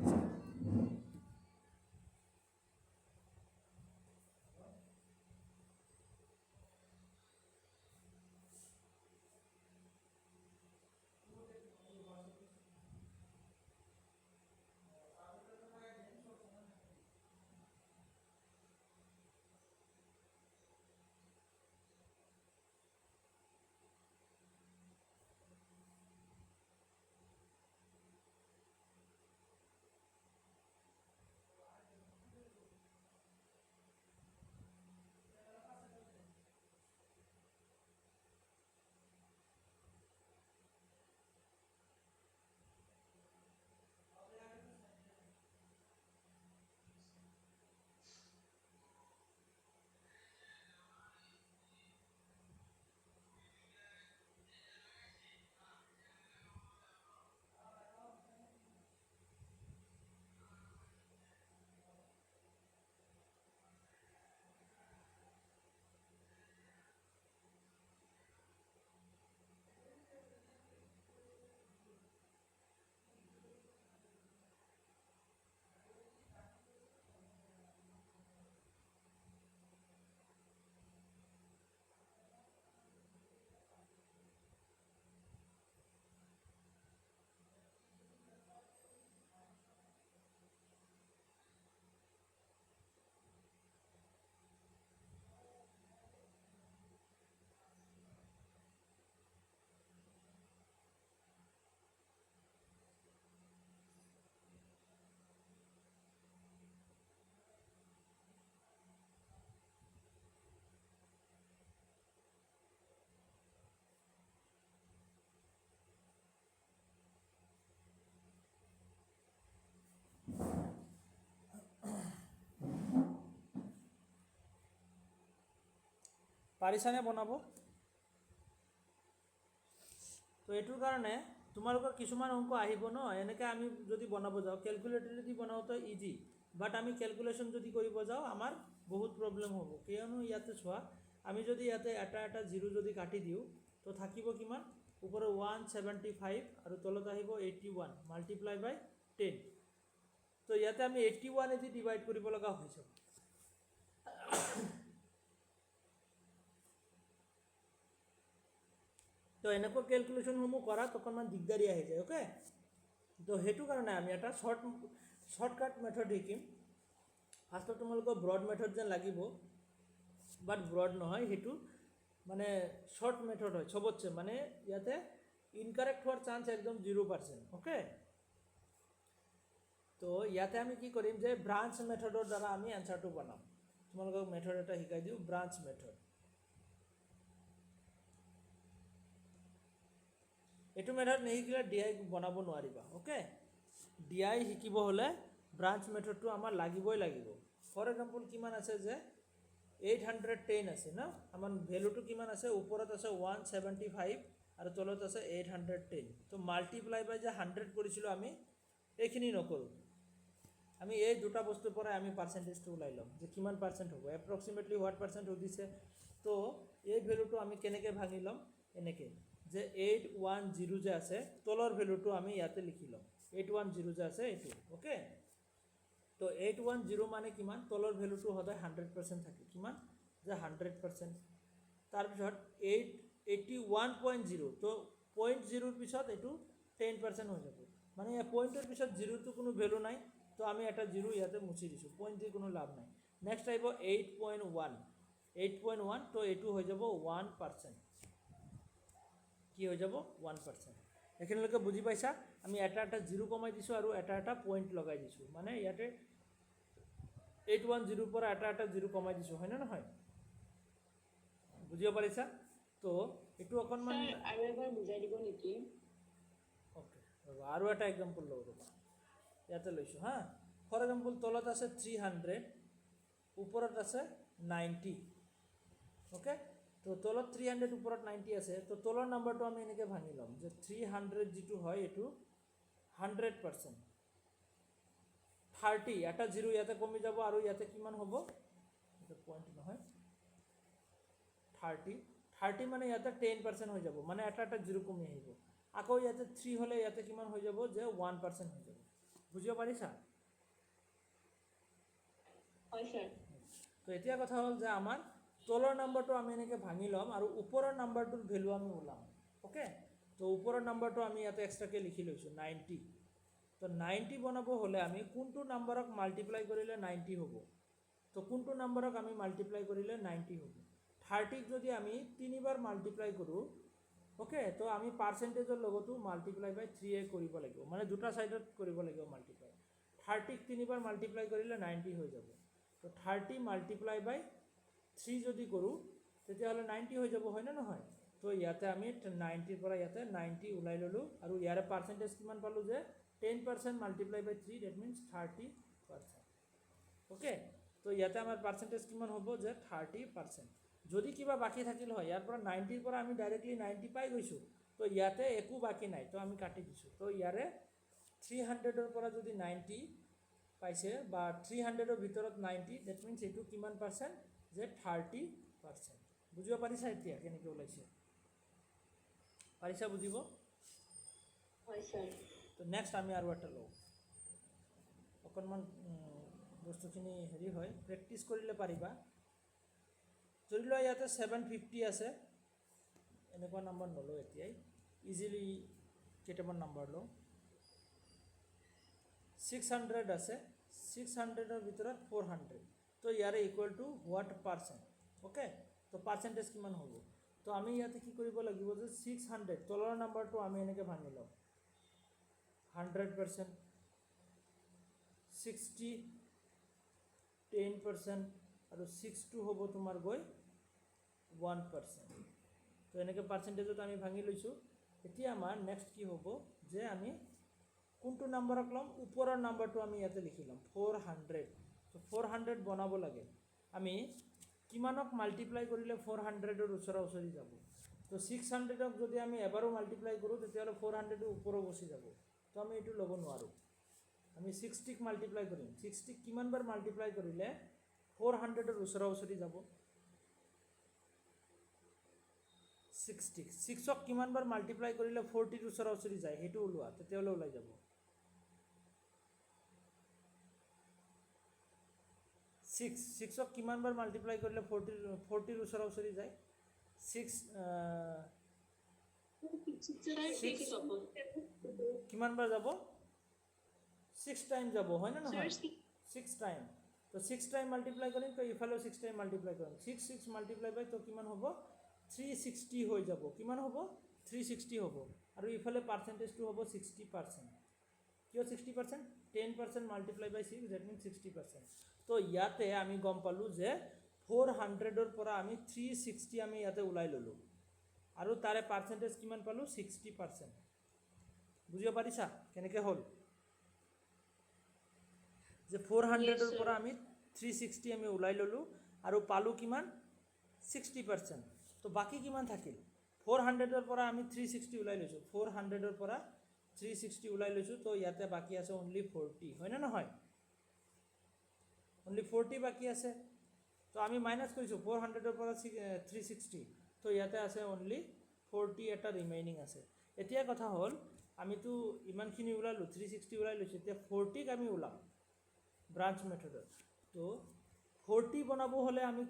পাৰিছানে বনাব? তো এইটোৰ কাৰণে তোমালোকৰ কিছুমান অংক আহিব ন, এনেকৈ আমি যদি বনাব যাওঁ কেলকুলেটৰেদি বনাওঁতে ইজি, বাট আমি কেলকুলেশ্যন যদি কৰিব যাওঁ আমাৰ বহুত প্ৰব্লেম হ'ব। কিয়নো ইয়াতে চোৱা, আমি যদি ইয়াতে এটা এটা জিৰ' যদি কাটি দিওঁ তো থাকিব কিমান, ওপৰত 175 আৰু তলত আহিব 81 মাল্টিপ্লাই বাই 10। তো ইয়াতে আমি 81 এদি ডিভাইড কৰিব লগা হৈ যাব। তো এনেকুৱা কেলকুলেশ্যনসমূহ কৰাত অকণমান দিগদাৰী আহি যায়। অ'কে, তো সেইটো কাৰণে আমি এটা শ্বৰ্টকাট মেথড শিকিম। ফাৰ্ষ্টত তোমালোকৰ ব্ৰড মেথড যেন লাগিব, বাট ব্ৰড নহয়, সেইটো মানে শ্বৰ্ট মেথড হয় চবতছে, মানে ইয়াতে ইনকাৰেক্ট হোৱাৰ চান্স একদম 0%। অ'কে, তো ইয়াতে আমি কি কৰিম যে ব্ৰাঞ্চ মেথডৰ দ্বাৰা আমি এনচাৰটো বনাম। তোমালোকক মেথড এটা শিকাই দিওঁ, ব্ৰাঞ্চ মেথড। এইটো মেথড নিশিকিলে DI বনাব নোৱাৰিবা। অ'কে, DI শিকিব হ'লে ব্ৰাঞ্চ মেথডটো আমাৰ লাগিবই লাগিব। ফৰ এক্সাম্পল কিমান আছে যে 810 আছে ন, আমাৰ ভেলুটো কিমান আছে, ওপৰত আছে 175 আৰু তলত আছে 810। তো মাল্টিপ্লাই বাই যে 100 কৰিছিলোঁ আমি, এইখিনি নকৰোঁ, আমি এই দুটা বস্তুৰ পৰাই আমি পাৰ্চেণ্টেজটো ওলাই ল'ম যে কিমান পাৰ্চেণ্ট হ'ব, এপ্ৰক্সিমেটলি হোৱাট পাৰ্চেণ্ট সুধিছে। তো এই ভেলুটো আমি কেনেকৈ ভাঙি ল'ম, এনেকৈ যে 810 যে আছে তলৰ ভেলুটো আমি ইয়াতে লিখি ল'ম, 810 যে আছে এইটো। অ'কে, তো 810 মানে কিমান, তলৰ ভেলুটো সদায় 100% থাকে, কিমান যে 100%। তাৰপিছত 81.0, তো 0.0ৰ পিছত এইটো 10% হৈ যাব, মানে পইণ্টৰ পিছত জিৰ'টো কোনো ভেলু নাই, তো আমি এটা জিৰ' ইয়াতে মুচি দিছোঁ, পইণ্ট দি কোনো লাভ নাই। নেক্সট আহিব 8.1, তো এইটো হৈ যাব 1%। কি হৈ যাব, 1%। এইখিনিলৈকে বুজি পাইছা? আমি এটা এটা জিৰ' কমাই দিছোঁ আৰু এটা এটা পইণ্ট লগাই দিছোঁ, মানে ইয়াতে 810ৰ পৰা এটা এটা জিৰ' কমাই দিছোঁ, হয়নে নহয়? বুজিব পাৰিছা? তো এইটো অকণমান Sir, আৰু এবাৰ বুজাই দিব নেকি? অ'কে, ৰ'বা আৰু এটা এক্সাম্পল লওঁ, ৰ'বা ইয়াতে লৈছোঁ হা। ফৰ এক্সাম্পল তলত আছে 300, ওপৰত আছে 90। অ'কে, তো তলত 300 ওপৰত 90 আছে, তো তলৰ নাম্বাৰটো আমি এনেকৈ ভাঙি ল'ম যে 300 যিটো হয় এইটো 100%। 30, এটা জিৰ' ইয়াতে কমি যাব আৰু ইয়াতে কিমান হ'ব, এইটো পইণ্ট নহয়, 30 মানে ইয়াতে 10% হৈ যাব, মানে এটা এটা জিৰ' কমি আহিব। আকৌ ইয়াতে 3 হ'লে ইয়াতে কিমান হৈ যাব, যে 1% হৈ যাব। বুজিব পাৰিছা? হয় স্যাৰ। তো এতিয়া কথা হ'ল যে আমাৰ তলৰ নাম্বাৰটো আমি এনেকৈ ভাঙি ল'ম আৰু ওপৰৰ নাম্বাৰটোৰ ভেলু আমি ওলাম। অ'কে, তো ওপৰৰ নাম্বাৰটো আমি ইয়াতে এক্সট্ৰাকৈ লিখি লৈছোঁ 90। তো 90 বনাব হ'লে আমি কোনটো নাম্বাৰক মাল্টিপ্লাই কৰিলে 90 হ'ব, তো কোনটো নাম্বাৰক আমি মাল্টিপ্লাই কৰিলে 90 হ'ব। 30ক যদি আমি 3বাৰ মাল্টিপ্লাই কৰোঁ, অ'কে, তো আমি পাৰ্চেণ্টেজৰ লগতো মাল্টিপ্লাই বাই 3 কৰিব লাগিব, মানে দুটা ছাইডত কৰিব লাগিব মাল্টিপ্লাই। 30ক 3বাৰ মাল্টিপ্লাই কৰিলে 90 হৈ যাব। তো 30 মাল্টিপ্লাই বাই 3 যদি কৰোঁ তেতিয়াহ'লে 90 হৈ যাব, হয়নে নহয়? তো ইয়াতে আমি 90ৰ পৰা ইয়াতে 90 ওলাই ল'লোঁ আৰু ইয়াৰে পাৰ্চেণ্টেজ কিমান পালোঁ যে 10% multiply by 3, that means 30%। Okay, তো ইয়াতে আমাৰ পাৰ্চেণ্টেজ কিমান হ'ব, যে 30%। যদি কিবা বাকী থাকিল হয়, ইয়াৰ পৰা 90ৰ পৰা আমি ডাইৰেক্টলি 90 পাই গৈছোঁ, তো ইয়াতে একো বাকী নাই, তো আমি কাটি দিছোঁ। তো ইয়াৰে 300ৰ পৰা যদি 90 পাইছে বা 300ৰ ভিতৰত 90, ডেট মিনছ এইটো কিমান পাৰ্চেণ্ট, যে 30%। বুজিব পাৰিছা এতিয়া কেনেকৈ ওলাইছে? পাৰিছা বুজিব? হয় স্যাৰ। তো নেক্সট আমি আৰু এটা লওঁ, অকণমান বস্তুখিনি হেৰি হয়, প্ৰেক্টিছ কৰিলে পাৰিবা। ধৰি লোৱা ইয়াতে 750 আছে, এনেকুৱা নাম্বাৰ নলওঁ এতিয়াই, ইজিলি কেইটামান নাম্বাৰ লওঁ। 600 আছে, 600ৰ ভিতৰত 400, তো ইয়াৰে equal to what percent. Okay, তো পাৰ্চেণ্টেজ কিমান হ'ব, তো আমি ইয়াতে কি কৰিব লাগিব যে 600 তলৰ নাম্বাৰটো আমি এনেকৈ ভাঙি লওঁ, 100%, 60, 10% আৰু 6টো হ'ব তোমাৰ গৈ 1%। তো এনেকৈ পাৰ্চেণ্টেজত আমি ভাঙি লৈছোঁ। এতিয়া আমাৰ নেক্সট কি হ'ব, যে আমি কোনটো নাম্বাৰক ল'ম, ওপৰৰ নাম্বাৰটো আমি ইয়াতে লিখি ল'ম 400। তো 400 বনাব লাগে আমি কিমানক মাল্টিপ্লাই কৰিলে 400ৰ ওচৰা ওচৰি যাব তো 600ক যদি আমি এবাৰো মাল্টিপ্লাই কৰোঁ তেতিয়াহ'লে 400ৰ ওপৰত গুচি যাব তো আমি এইটো ল'ব নোৱাৰোঁ আমি 60ক মাল্টিপ্লাই কৰিম 60ক কিমানবাৰ মাল্টিপ্লাই কৰিলে 400ৰ ওচৰা ওচৰি যাব 6ক কিমানবাৰ মাল্টিপ্লাই কৰিলে 40ৰ ওচৰা ওচৰি যায় সেইটো ওলোৱা তেতিয়াহ'লে ওলাই যাব 6ক কিমানবাৰ মাল্টিপ্লাই কৰিলে 40ৰ ওচৰা ওচৰি যায় 6 কিমানবাৰ যাব 6 টাইম যাব হয় না নহয় 6 টাইম তো 6 টাইম মাল্টিপ্লাই কৰিম তো ইফালেও 6 টাইম মাল্টিপ্লাই কৰিম 6 মাল্টিপ্লাই বাই তো কিমান হ'ব 360 হৈ যাব কিমান হ'ব 360 হ'ব আৰু ইফালে পাৰ্চেণ্টেজটো হ'ব 60% কিয় 60% 10% মাল্টিপ্লাই বাই 6 দ্যাট মিন্স 60% তো ইয়াতে আমি গম পালোঁ যে 400ৰ পৰা আমি 360 আমি ইয়াতে ওলাই ল'লোঁ আৰু তাৰে পাৰ্চেণ্টেজ কিমান পালোঁ 60% বুজিব পাৰিছা কেনেকৈ হ'ল যে 400ৰ পৰা আমি 360 আমি ওলাই ল'লোঁ আৰু পালোঁ কিমান 60% তো বাকী কিমান থাকিল 400ৰ পৰা আমি 360 ওলাই লৈছোঁ 400ৰ পৰা 360 ওলাই লৈছোঁ তো ইয়াতে বাকী আছে অনলি 40 হয় না নহয় অনলি 40 বাকী আছে তো আমি মাইনাছ কৰিছোঁ 400ৰ পৰা 360 তো ইয়াতে আছে অনলি 40 এটা ৰিমেইনিং আছে এতিয়া কথা হ'ল আমিতো ইমানখিনি ওলালোঁ 360 ওলাই লৈছোঁ এতিয়া 40ক আমি ওলাম ব্ৰাঞ্চ মেথডত তো 40 বনাব হ'লে আমি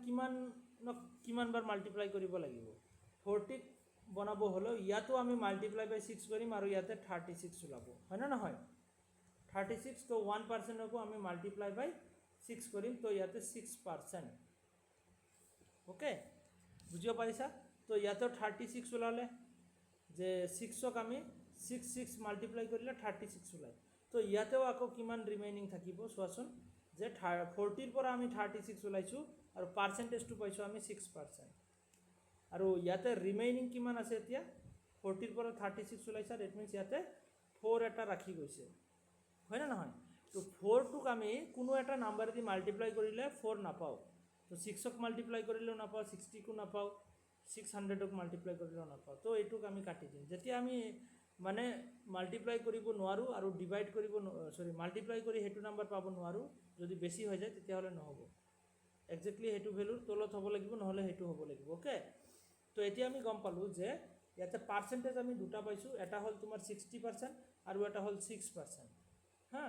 কিমানবাৰ মাল্টিপ্লাই কৰিব লাগিব 40ক বনাব হ'লে ইয়াতো আমি মাল্টিপ্লাই বাই 6 কৰিম আৰু ইয়াতে 36 ওলাব হয় না নহয় 36 তো 1%কো আমি মাল্টিপ্লাই বাই 6 কৰিম তো ইয়াতে 6% ওকে বুজিব পাৰিছা তো ইয়াতেও 36 ওলালে যে 6ক আমি 6 মাল্টিপ্লাই কৰিলে 36 ওলায় তো ইয়াতেও আকৌ কিমান ৰিমেইনিং থাকিব চোৱাচোন যে 40ৰ পৰা আমি 36 ওলাইছোঁ আৰু পাৰ্চেণ্টেজটো পাইছোঁ আমি 6% আৰু ইয়াতে ৰিমেইনিং কিমান আছে এতিয়া 40ৰ পৰা 36 ওলাইছে ডেট মিন্স ইয়াতে 4 এটা ৰাখি গৈছে হয় না নহয় তো 4টোক আমি কোনো এটা নাম্বাৰেদি মাল্টিপ্লাই কৰিলে 4 নাপাওঁ তো 6ক মাল্টিপ্লাই কৰিলেও নাপাওঁ 60কো নাপাওঁ 600ক মাল্টিপ্লাই কৰিলেও নাপাওঁ তো এইটোক আমি কাটি দিম যেতিয়া আমি মানে মাল্টিপ্লাই কৰিব নোৱাৰোঁ আৰু ডিভাইড কৰিব মাল্টিপ্লাই কৰি সেইটো নাম্বাৰ পাব নোৱাৰোঁ যদি বেছি হৈ যায় তেতিয়াহ'লে নহ'ব একজেক্টলি সেইটো ভেলুৰ তলত হ'ব লাগিব নহ'লে সেইটো হ'ব লাগিব ওকে তো এতিয়া আমি গম পালোঁ যে ইয়াতে পাৰ্চেণ্টেজ আমি দুটা পাইছোঁ এটা হ'ল তোমাৰ 60% আৰু এটা হ'ল 6% হা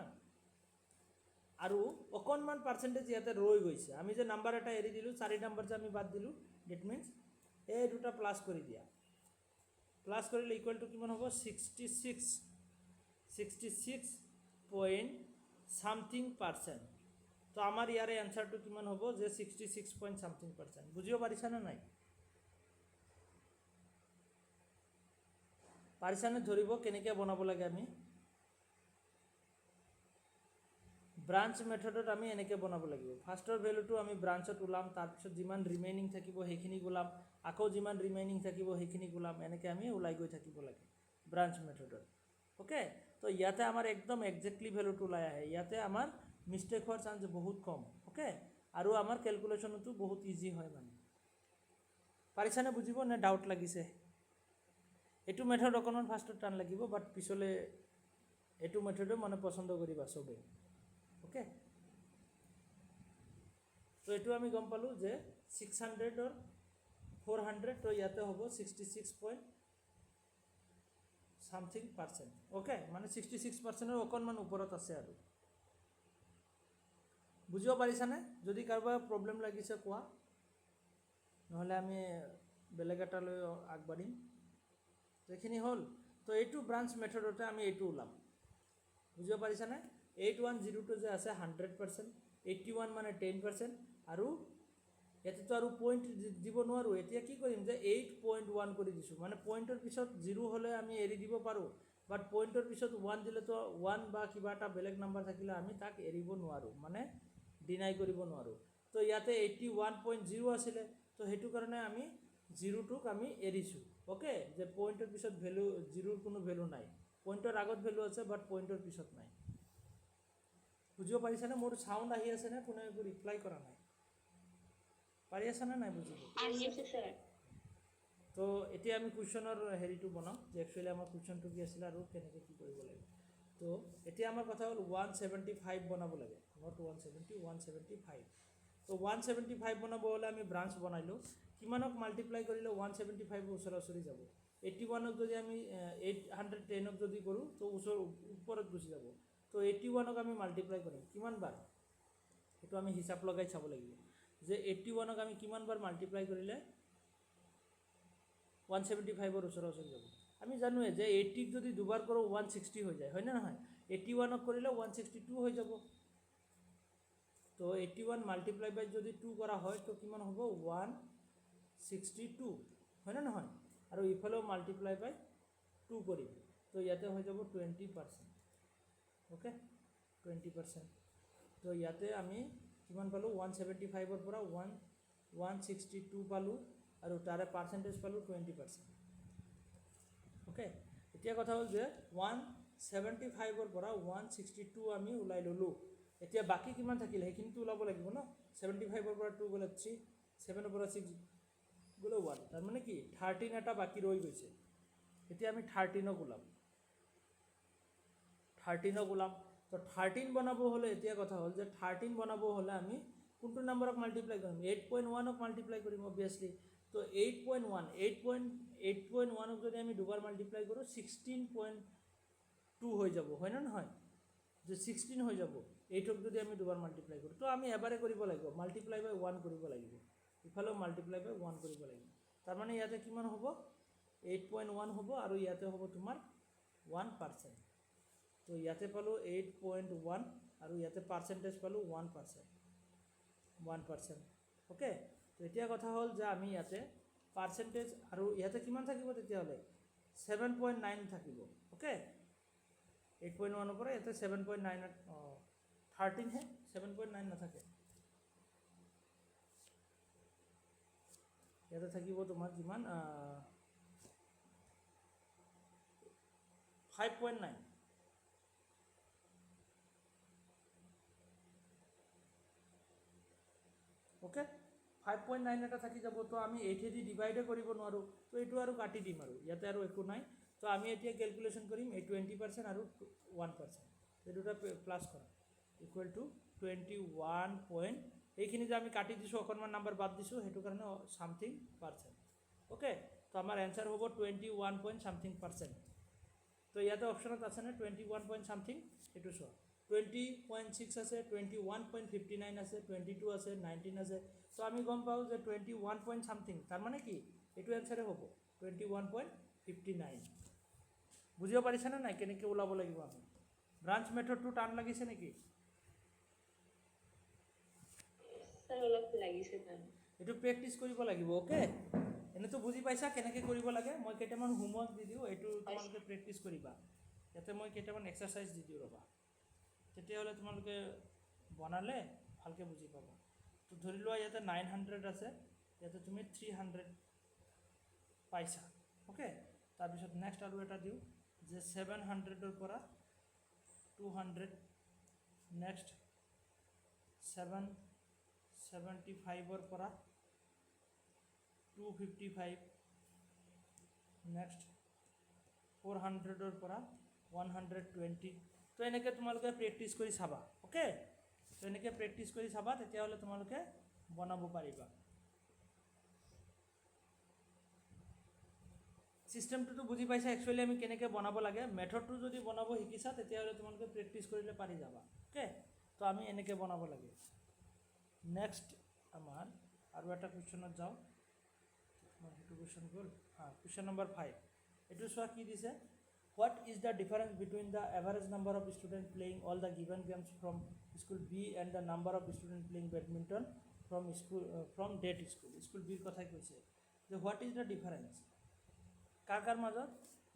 আৰু অকণমান পাৰ্চেণ্টেজ ইয়াতে ৰৈ গৈছে আমি যে নাম্বাৰ এটা এৰি দিলোঁ 4 নম্বৰ যে আমি বাদ দিলোঁ ডেট মিন্স এই দুটা প্লাছ কৰি দিয়া প্লাছ কৰিলে ইকুৱেল টু কিমান হ'ব 66 পইণ্ট সামথিং পাৰ্চেণ্ট তো আমাৰ ইয়াৰে এনচাৰটো কিমান হ'ব যে 66 পইণ্ট সামথিং পাৰ্চেণ্ট বুজিব পাৰিছানে নাই পাৰিছানে ধৰিব কেনেকৈ বনাব লাগে আমি ব্ৰাঞ্চ মেথডত আমি এনেকৈ বনাব লাগিব ফাৰ্ষ্টৰ ভেলুটো আমি ব্ৰাঞ্চত ওলাম তাৰপিছত যিমান ৰিমেইনিং থাকিব সেইখিনি ওলাম আকৌ যিমান ৰিমেইনিং থাকিব সেইখিনি ওলাম এনেকৈ আমি ওলাই গৈ থাকিব লাগে ব্ৰাঞ্চ মেথডত ওকে তো ইয়াতে আমাৰ একদম একজেক্টলি ভেলুটো ওলাই আহে ইয়াতে আমাৰ মিষ্টেক হোৱাৰ চান্স বহুত কম ওকে আৰু আমাৰ কেলকুলেশ্যনতো বহুত ইজি হয় মানে পাৰিছানে বুজিব নে ডাউট লাগিছে এইটো মেথড অকণমান ফাৰ্ষ্টত টান লাগিব বাট পিছলৈ এইটো মেথডো মানে পচন্দ কৰিবা চবেই ওকে তো এইটো আমি গম পালোঁ যে 600ৰ 400 তো ইয়াতে হ'ব 66 পইণ্ট সামথিং পাৰ্চেণ্ট ওকে মানে 66%ৰ অকণমান ওপৰত আছে আৰু বুজিব পাৰিছানে যদি কাৰোবাৰ প্ৰব্লেম লাগিছে কোৱা নহ'লে আমি বেলেগ এটালৈ আগবাঢ়িম তো এইখিনি হ'ল তো এইটো ব্ৰাঞ্চ মেথডতে আমি এইটো ওলাম বুজিব পাৰিছানে 8102 যে আছে 100% 81 মানে 10% আৰু ইয়াতেতো আৰু পইণ্ট দিব নোৱাৰোঁ এতিয়া কি কৰিম যে 8.1 কৰি দিছোঁ মানে পইণ্টৰ পিছত 0 হ'লে আমি এৰি দিব পাৰোঁ বাট পইণ্টৰ পিছত 1 দিলেতো 1 বা কিবা এটা বেলেগ নাম্বাৰ থাকিলে আমি তাক এৰিব নোৱাৰোঁ মানে ডিনাই কৰিব নোৱাৰোঁ তো ইয়াতে 81.0 আছিলে তো সেইটো কাৰণে আমি 0টোক আমি এৰিছোঁ ওকে যে পইণ্টৰ পিছত ভেলু 0ৰ কোনো ভেলু নাই পইণ্টৰ আগত ভেলু আছে বাট পইণ্টৰ পিছত নাই বুজিব পাৰিছানে মোৰ চাউণ্ড আহি আছে নে কোনে একো ৰিপ্লাই কৰা নাই পাৰি আছানে নাই বুজিব? আহি আছে ছাৰ। তো এতিয়া আমি কুৱেশ্যনৰ হেৰিটো বনাম যে একচুৱেলি আমাৰ কুৱেশ্যনটো কি আছিলে আৰু কেনেকৈ কি কৰিব লাগে। তো এতিয়া আমাৰ কথা হ'ল 175 বনাব লাগে, নট 170, 175। তো 175 বনাব হ'লে আমি ব্ৰাঞ্চ বনাইলোঁ। কিমানক মাল্টিপ্লাই কৰিলে 175 ওচৰা ওচৰি যাব? 81ক যদি আমি 810ক যদি কৰোঁ তো ওপৰত গুচি যাব। তো 81ক আমি মাল্টিপ্লাই কৰিম কিমান বাৰ, সেইটো আমি হিচাপ লগাই চাব লাগিব যে 81ক আমি কিমান বাৰ মাল্টিপ্লাই কৰিলে 175ৰ ওচৰা ওচৰি যাব। আমি জানোৱে যে 80ক যদি দুবাৰ কৰোঁ 160 হৈ যায়, হয়নে নহয়? 81ক কৰিলে 162 হৈ যাব। তো 81 মাল্টিপ্লাই বাই যদি 2 কৰা হয় তো কিমান হ'ব? 162, হয়নে নহয়? আৰু ইফালেও মাল্টিপ্লাই বাই 2 কৰিম, তো ইয়াতে হৈ যাব 20%। অ'কে, 20%। তো ইয়াতে আমি কিমান পালোঁ? 175ৰ পৰা 162 পালোঁ আৰু তাৰে পাৰ্চেণ্টেজ পালোঁ 20%। অ'কে, এতিয়া কথা হ'ল যে 175ৰ পৰা 162 আমি ওলাই ল'লোঁ। এতিয়া বাকী কিমান থাকিলে সেইখিনিতো ওলাব লাগিব ন। 75ৰ পৰা 2 গ'লে 3, 7ৰ পৰা 6 গ'লে 1, তাৰমানে কি 13 এটা বাকী ৰৈ গৈছে। এতিয়া আমি 13ক ওলাম, 13ক ওলাম। তো 13 বনাব হ'লে এতিয়া কথা হ'ল যে 13 বনাব হ'লে আমি কোনটো নাম্বাৰক মাল্টিপ্লাই কৰিম? 8.1ক মাল্টিপ্লাই কৰিম অবভিয়াছলি। তো 8.1ক যদি আমি দুবাৰ মাল্টিপ্লাই কৰোঁ 16.2 হৈ যাব, হয় নে নহয়? যে 16 হৈ যাব 8ক যদি আমি দুবাৰ মাল্টিপ্লাই কৰোঁ। তো আমি এবাৰে কৰিব লাগিব, মাল্টিপ্লাই বাই 1 কৰিব লাগিব, ইফালেও মাল্টিপ্লাই বাই 1 কৰিব লাগিব। তাৰমানে ইয়াতে কিমান হ'ব? 8.1 হ'ব আৰু ইয়াতে হ'ব তোমাৰ 1%। তো ইয়াতে পালোঁ 8.1 আৰু ইয়াতে পাৰ্চেণ্টেজ পালোঁ 1%। অ'কে, তো এতিয়া কথা হ'ল যে আমি ইয়াতে পাৰ্চেণ্টেজ আৰু ইয়াতে কিমান থাকিব তেতিয়াহ'লে? 7.9 থাকিব। অ'কে, 8.1ৰ পৰা ইয়াতে 7.9, 13 হে, 7.9 নাথাকে। ইয়াতে থাকিব তোমাৰ কিমান? 5.9। অ'কে, 5.9 এটা থাকি যাব। তো আমি 8 দি ডিভাইডে কৰিব নোৱাৰোঁ, তো এইটো আৰু কাটি দিম আৰু ইয়াতে আৰু একো নাই। তো আমি এতিয়া কেলকুলেশ্যন কৰিম এই 20% আৰু 1%, এই দুটা প্লাছ কৰা ইকুৱেল টু 21. এইখিনি যে আমি কাটি দিছোঁ অকণমান নাম্বাৰ বাদ দিছোঁ সেইটো কাৰণে সামথিং পাৰ্চেণ্ট। অ'কে, তো আমাৰ এনচাৰ হ'ব 21.something%। তো ইয়াতে অপশ্যনত আছেনে 21.something? এইটো চোৱা 20.6 আছে, 21.59 আছে, 22 আছে, 19 আছে। তো আমি গম পাওঁ যে 21.something, তাৰমানে কি এইটো এনচাৰে হ'ব 21.59। বুজিব পাৰিছানে নাই কেনেকৈ ওলাব লাগিব আমি? ব্ৰাঞ্চ মেথডটো টান লাগিছে নেকি? ছাৰ অলপ লাগিছে টান। এইটো প্ৰেক্টিছ কৰিব লাগিব। অ'কে, এনেতো বুজি পাইছা কেনেকৈ কৰিব লাগে? মই কেইটামান হোমৱৰ্ক দি দিওঁ, এইটো তোমালোকে প্ৰেক্টিছ কৰিবা। ইয়াতে মই কেইটামান এক্সাৰচাইজ দি দিওঁ, ৰ'বা, তেতিয়াহ'লে তোমালোকে বনালে ভালকৈ বুজি পাবা। তো ধৰি লোৱা ইয়াতে 900 আছে, ইয়াতে তুমি 300 পাইছা। অ'কে, তাৰপিছত নেক্সট আৰু এটা দিওঁ যে 700ৰ পৰা 200, নেক্সট 775ৰ পৰা 255, নেক্সট 400ৰ পৰা 120। তো এনেকৈ তোমালোকে প্ৰেক্টিছ কৰি চাবা। অ'কে, তো এনেকৈ প্ৰেক্টিছ কৰি চাবা, তেতিয়াহ'লে তোমালোকে বনাব পাৰিবা। চিষ্টেমটোতো বুজি পাইছা একচুৱেলি আমি কেনেকৈ বনাব লাগে। মেথডটো যদি বনাব শিকিছা তেতিয়াহ'লে তোমালোকে প্ৰেক্টিছ কৰিলে পাৰি যাবা। অ'কে, তো আমি এনেকৈ বনাব লাগে। নেক্সট আমাৰ আৰু এটা কুৱেশ্যনত যাওঁ। সেইটো কুৱেশ্যন গ'ল। কুৱেশ্যন নম্বৰ 5, এইটো চোৱা কি দিছে? What is the difference between the average number of student playing all the given games from school B and the number of student playing badminton from that school বিৰ কথাই কৈছে যে হোৱাট ইজ দ্য ডিফাৰেঞ্চ কাৰ মাজত?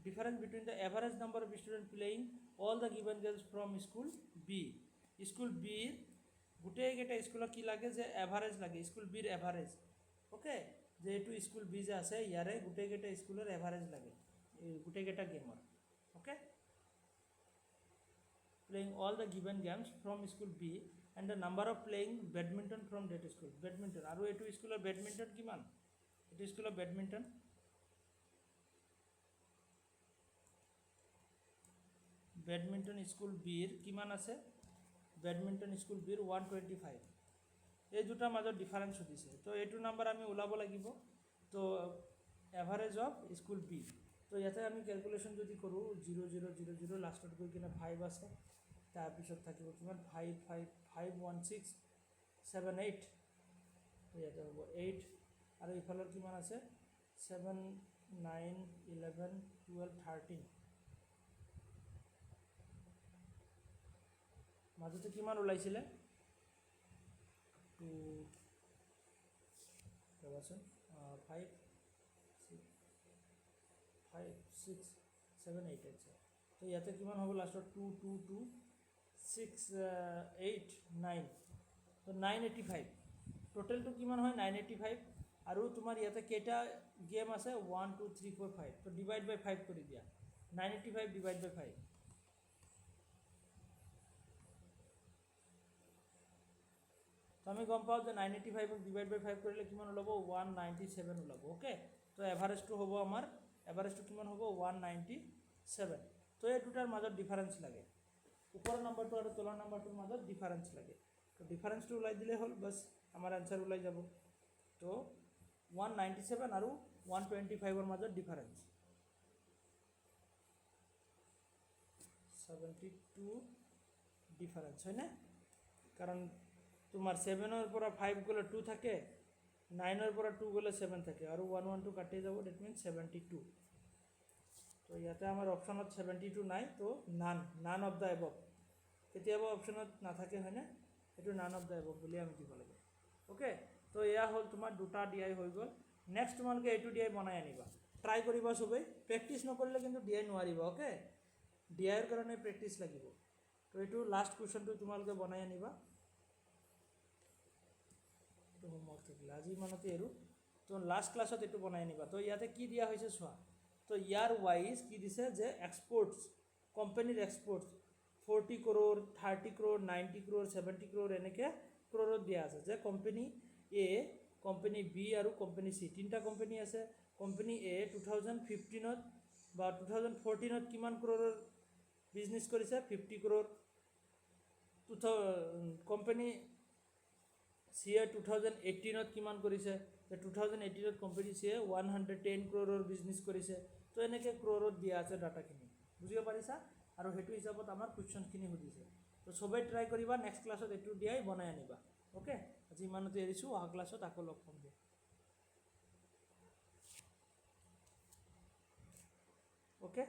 Difference between the average number of student playing all the given games from school B. School বিৰ গোটেইকেইটা স্কুলত কি লাগে? যে এভাৰেজ লাগে, স্কুল বিৰ এভাৰেজ। অ'কে, যে এইটো স্কুল বি যে আছে ইয়াৰে গোটেইকেইটা স্কুলৰ এভাৰেজ লাগে এই গোটেইকেইটা গেমৰ। Okay, playing all the given games from school B and the number of playing badminton from that school badminton আৰু এইটো স্কুলৰ বেডমিণ্টন কিমান এইটো স্কুলৰ বেডমিণ্টন বেডমিণ্টন স্কুল বিৰ কিমান আছে বেডমিণ্টন স্কুল বিৰ 125 এই দুটাৰ মাজত ডিফাৰেঞ্চ সুধিছে তো এইটো নাম্বাৰ আমি ওলাব লাগিব তো এভাৰেজ অফ স্কুল বি তো ইয়াতে আমি ক্যালকুলেশন যদি কৰোঁ 0 0 0 0 লাষ্টত গৈ কিনে 5 আছে তাৰপিছত থাকিব কিমান 5 5 5 1 6 7 8 তো ইয়াতে হ'ব 8 আৰু ইফালৰ কিমান আছে 7 9 11 12 13 মাজতে কিমান ওলাইছিলে টু ৰবাচোন 5 5 6 7 8 আছে তো ইয়াতে কিমান হ'ব লাষ্টত 2 2 2 6 8 9 তো 985 টোটেলটো কিমান হয় 985 আৰু তোমাৰ ইয়াতে কেইটা গেম আছে 1 2 3 4 5 তো ডিভাইড বাই 5 কৰি দিয়া 985 ডিভাইড বাই 5 তো আমি গম পাওঁ যে 985 ডিভাইড বাই 5 কৰিলে কিমান ওলাব 197 ওলাব ওকে তো এভাৰেজটো হ'ব আমাৰ এভাৰেজটো কিমান হ'ব 197 তো এই দুটাৰ মাজত ডিফাৰেঞ্চ লাগে ওপৰৰ নাম্বাৰটো আৰু তলৰ নাম্বাৰটোৰ মাজত ডিফাৰেঞ্চ লাগে তো ডিফাৰেঞ্চটো ওলাই দিলে হ'ল বাস আমাৰ আনসাৰ ওলাই যাব তো 197 আৰু 125ৰ মাজত ডিফাৰেঞ্চ 72 ডিফাৰেঞ্চ হয় না কাৰণ তোমাৰ 7ৰ পৰা 5 গ'লে 2 থাকে 9ৰ পৰা 2 গ'লে 7 থাকে আৰু 1 1 2 কাটি যাব ডেট মিন্স 72 তো ইয়াতে আমাৰ অপশনত 72 নাই তো নান অফ দ্য এবভ কেতিয়াবা অপশনত নাথাকে হয় না এটো নান অফ দ্য এবভ বুলি আমি দিব লাগে ওকে তো এয়া হ'ল তোমাৰ দুটা ডিআই হৈ গ'ল নেক্সট তোমালোকে এইটো ডিআই বনাই আনিবা ট্ৰাই কৰিবা সবেই প্ৰেক্টিছ নকৰিলে কিন্তু ডিআই নোৱাৰিবা ওকে ডিআইৰ কাৰণে প্ৰেক্টিছ লাগিব তো এইটো লাষ্ট কুৱেশ্যনটো তোমালোকে বনাই আনিবা তো হোমৱৰ্ক থাকিলে আজি ইমানতে আৰু তো লাষ্ট ক্লাছত এইটো বনাই আনিবা তো ইয়াতে কি দিয়া হৈছে চোৱা তো ইয়াৰ ৱাইজ কি দিছে যে এক্সপোৰ্টছ কোম্পানীৰ exports 40 crore 30 crore 90 crore 70 crore এনেকৈ ক্ৰ'ৰত দিয়া আছে যে কোম্পানী এ কোম্পানী বি আৰু কোম্পানী চি তিনিটা কোম্পানী আছে কোম্পানী এ 2015ত বা 2014ত কিমান ক্ৰ'ৰৰ বিজনেছ কৰিছে 50 crore কোম্পানী চি এ 2018ত কিমান কৰিছে 2018ত কোম্পানী চি এ 110 crore বিজনেছ কৰিছে তো এনেকৈ ক্ৰ'ৰত দিয়া আছে ডাটাখিনি বুজিব পাৰিছা আৰু সেইটো হিচাপত আমাৰ কুৱেশ্যনখিনি সুধিছে তো সবেই ট্ৰাই কৰিবা নেক্সট ক্লাছত এইটো দিয়াই বনাই আনিবা ওকে আজি ইমানতে এৰিছোঁ অহা ক্লাছত আকৌ লগ পাম দিয়া ওকে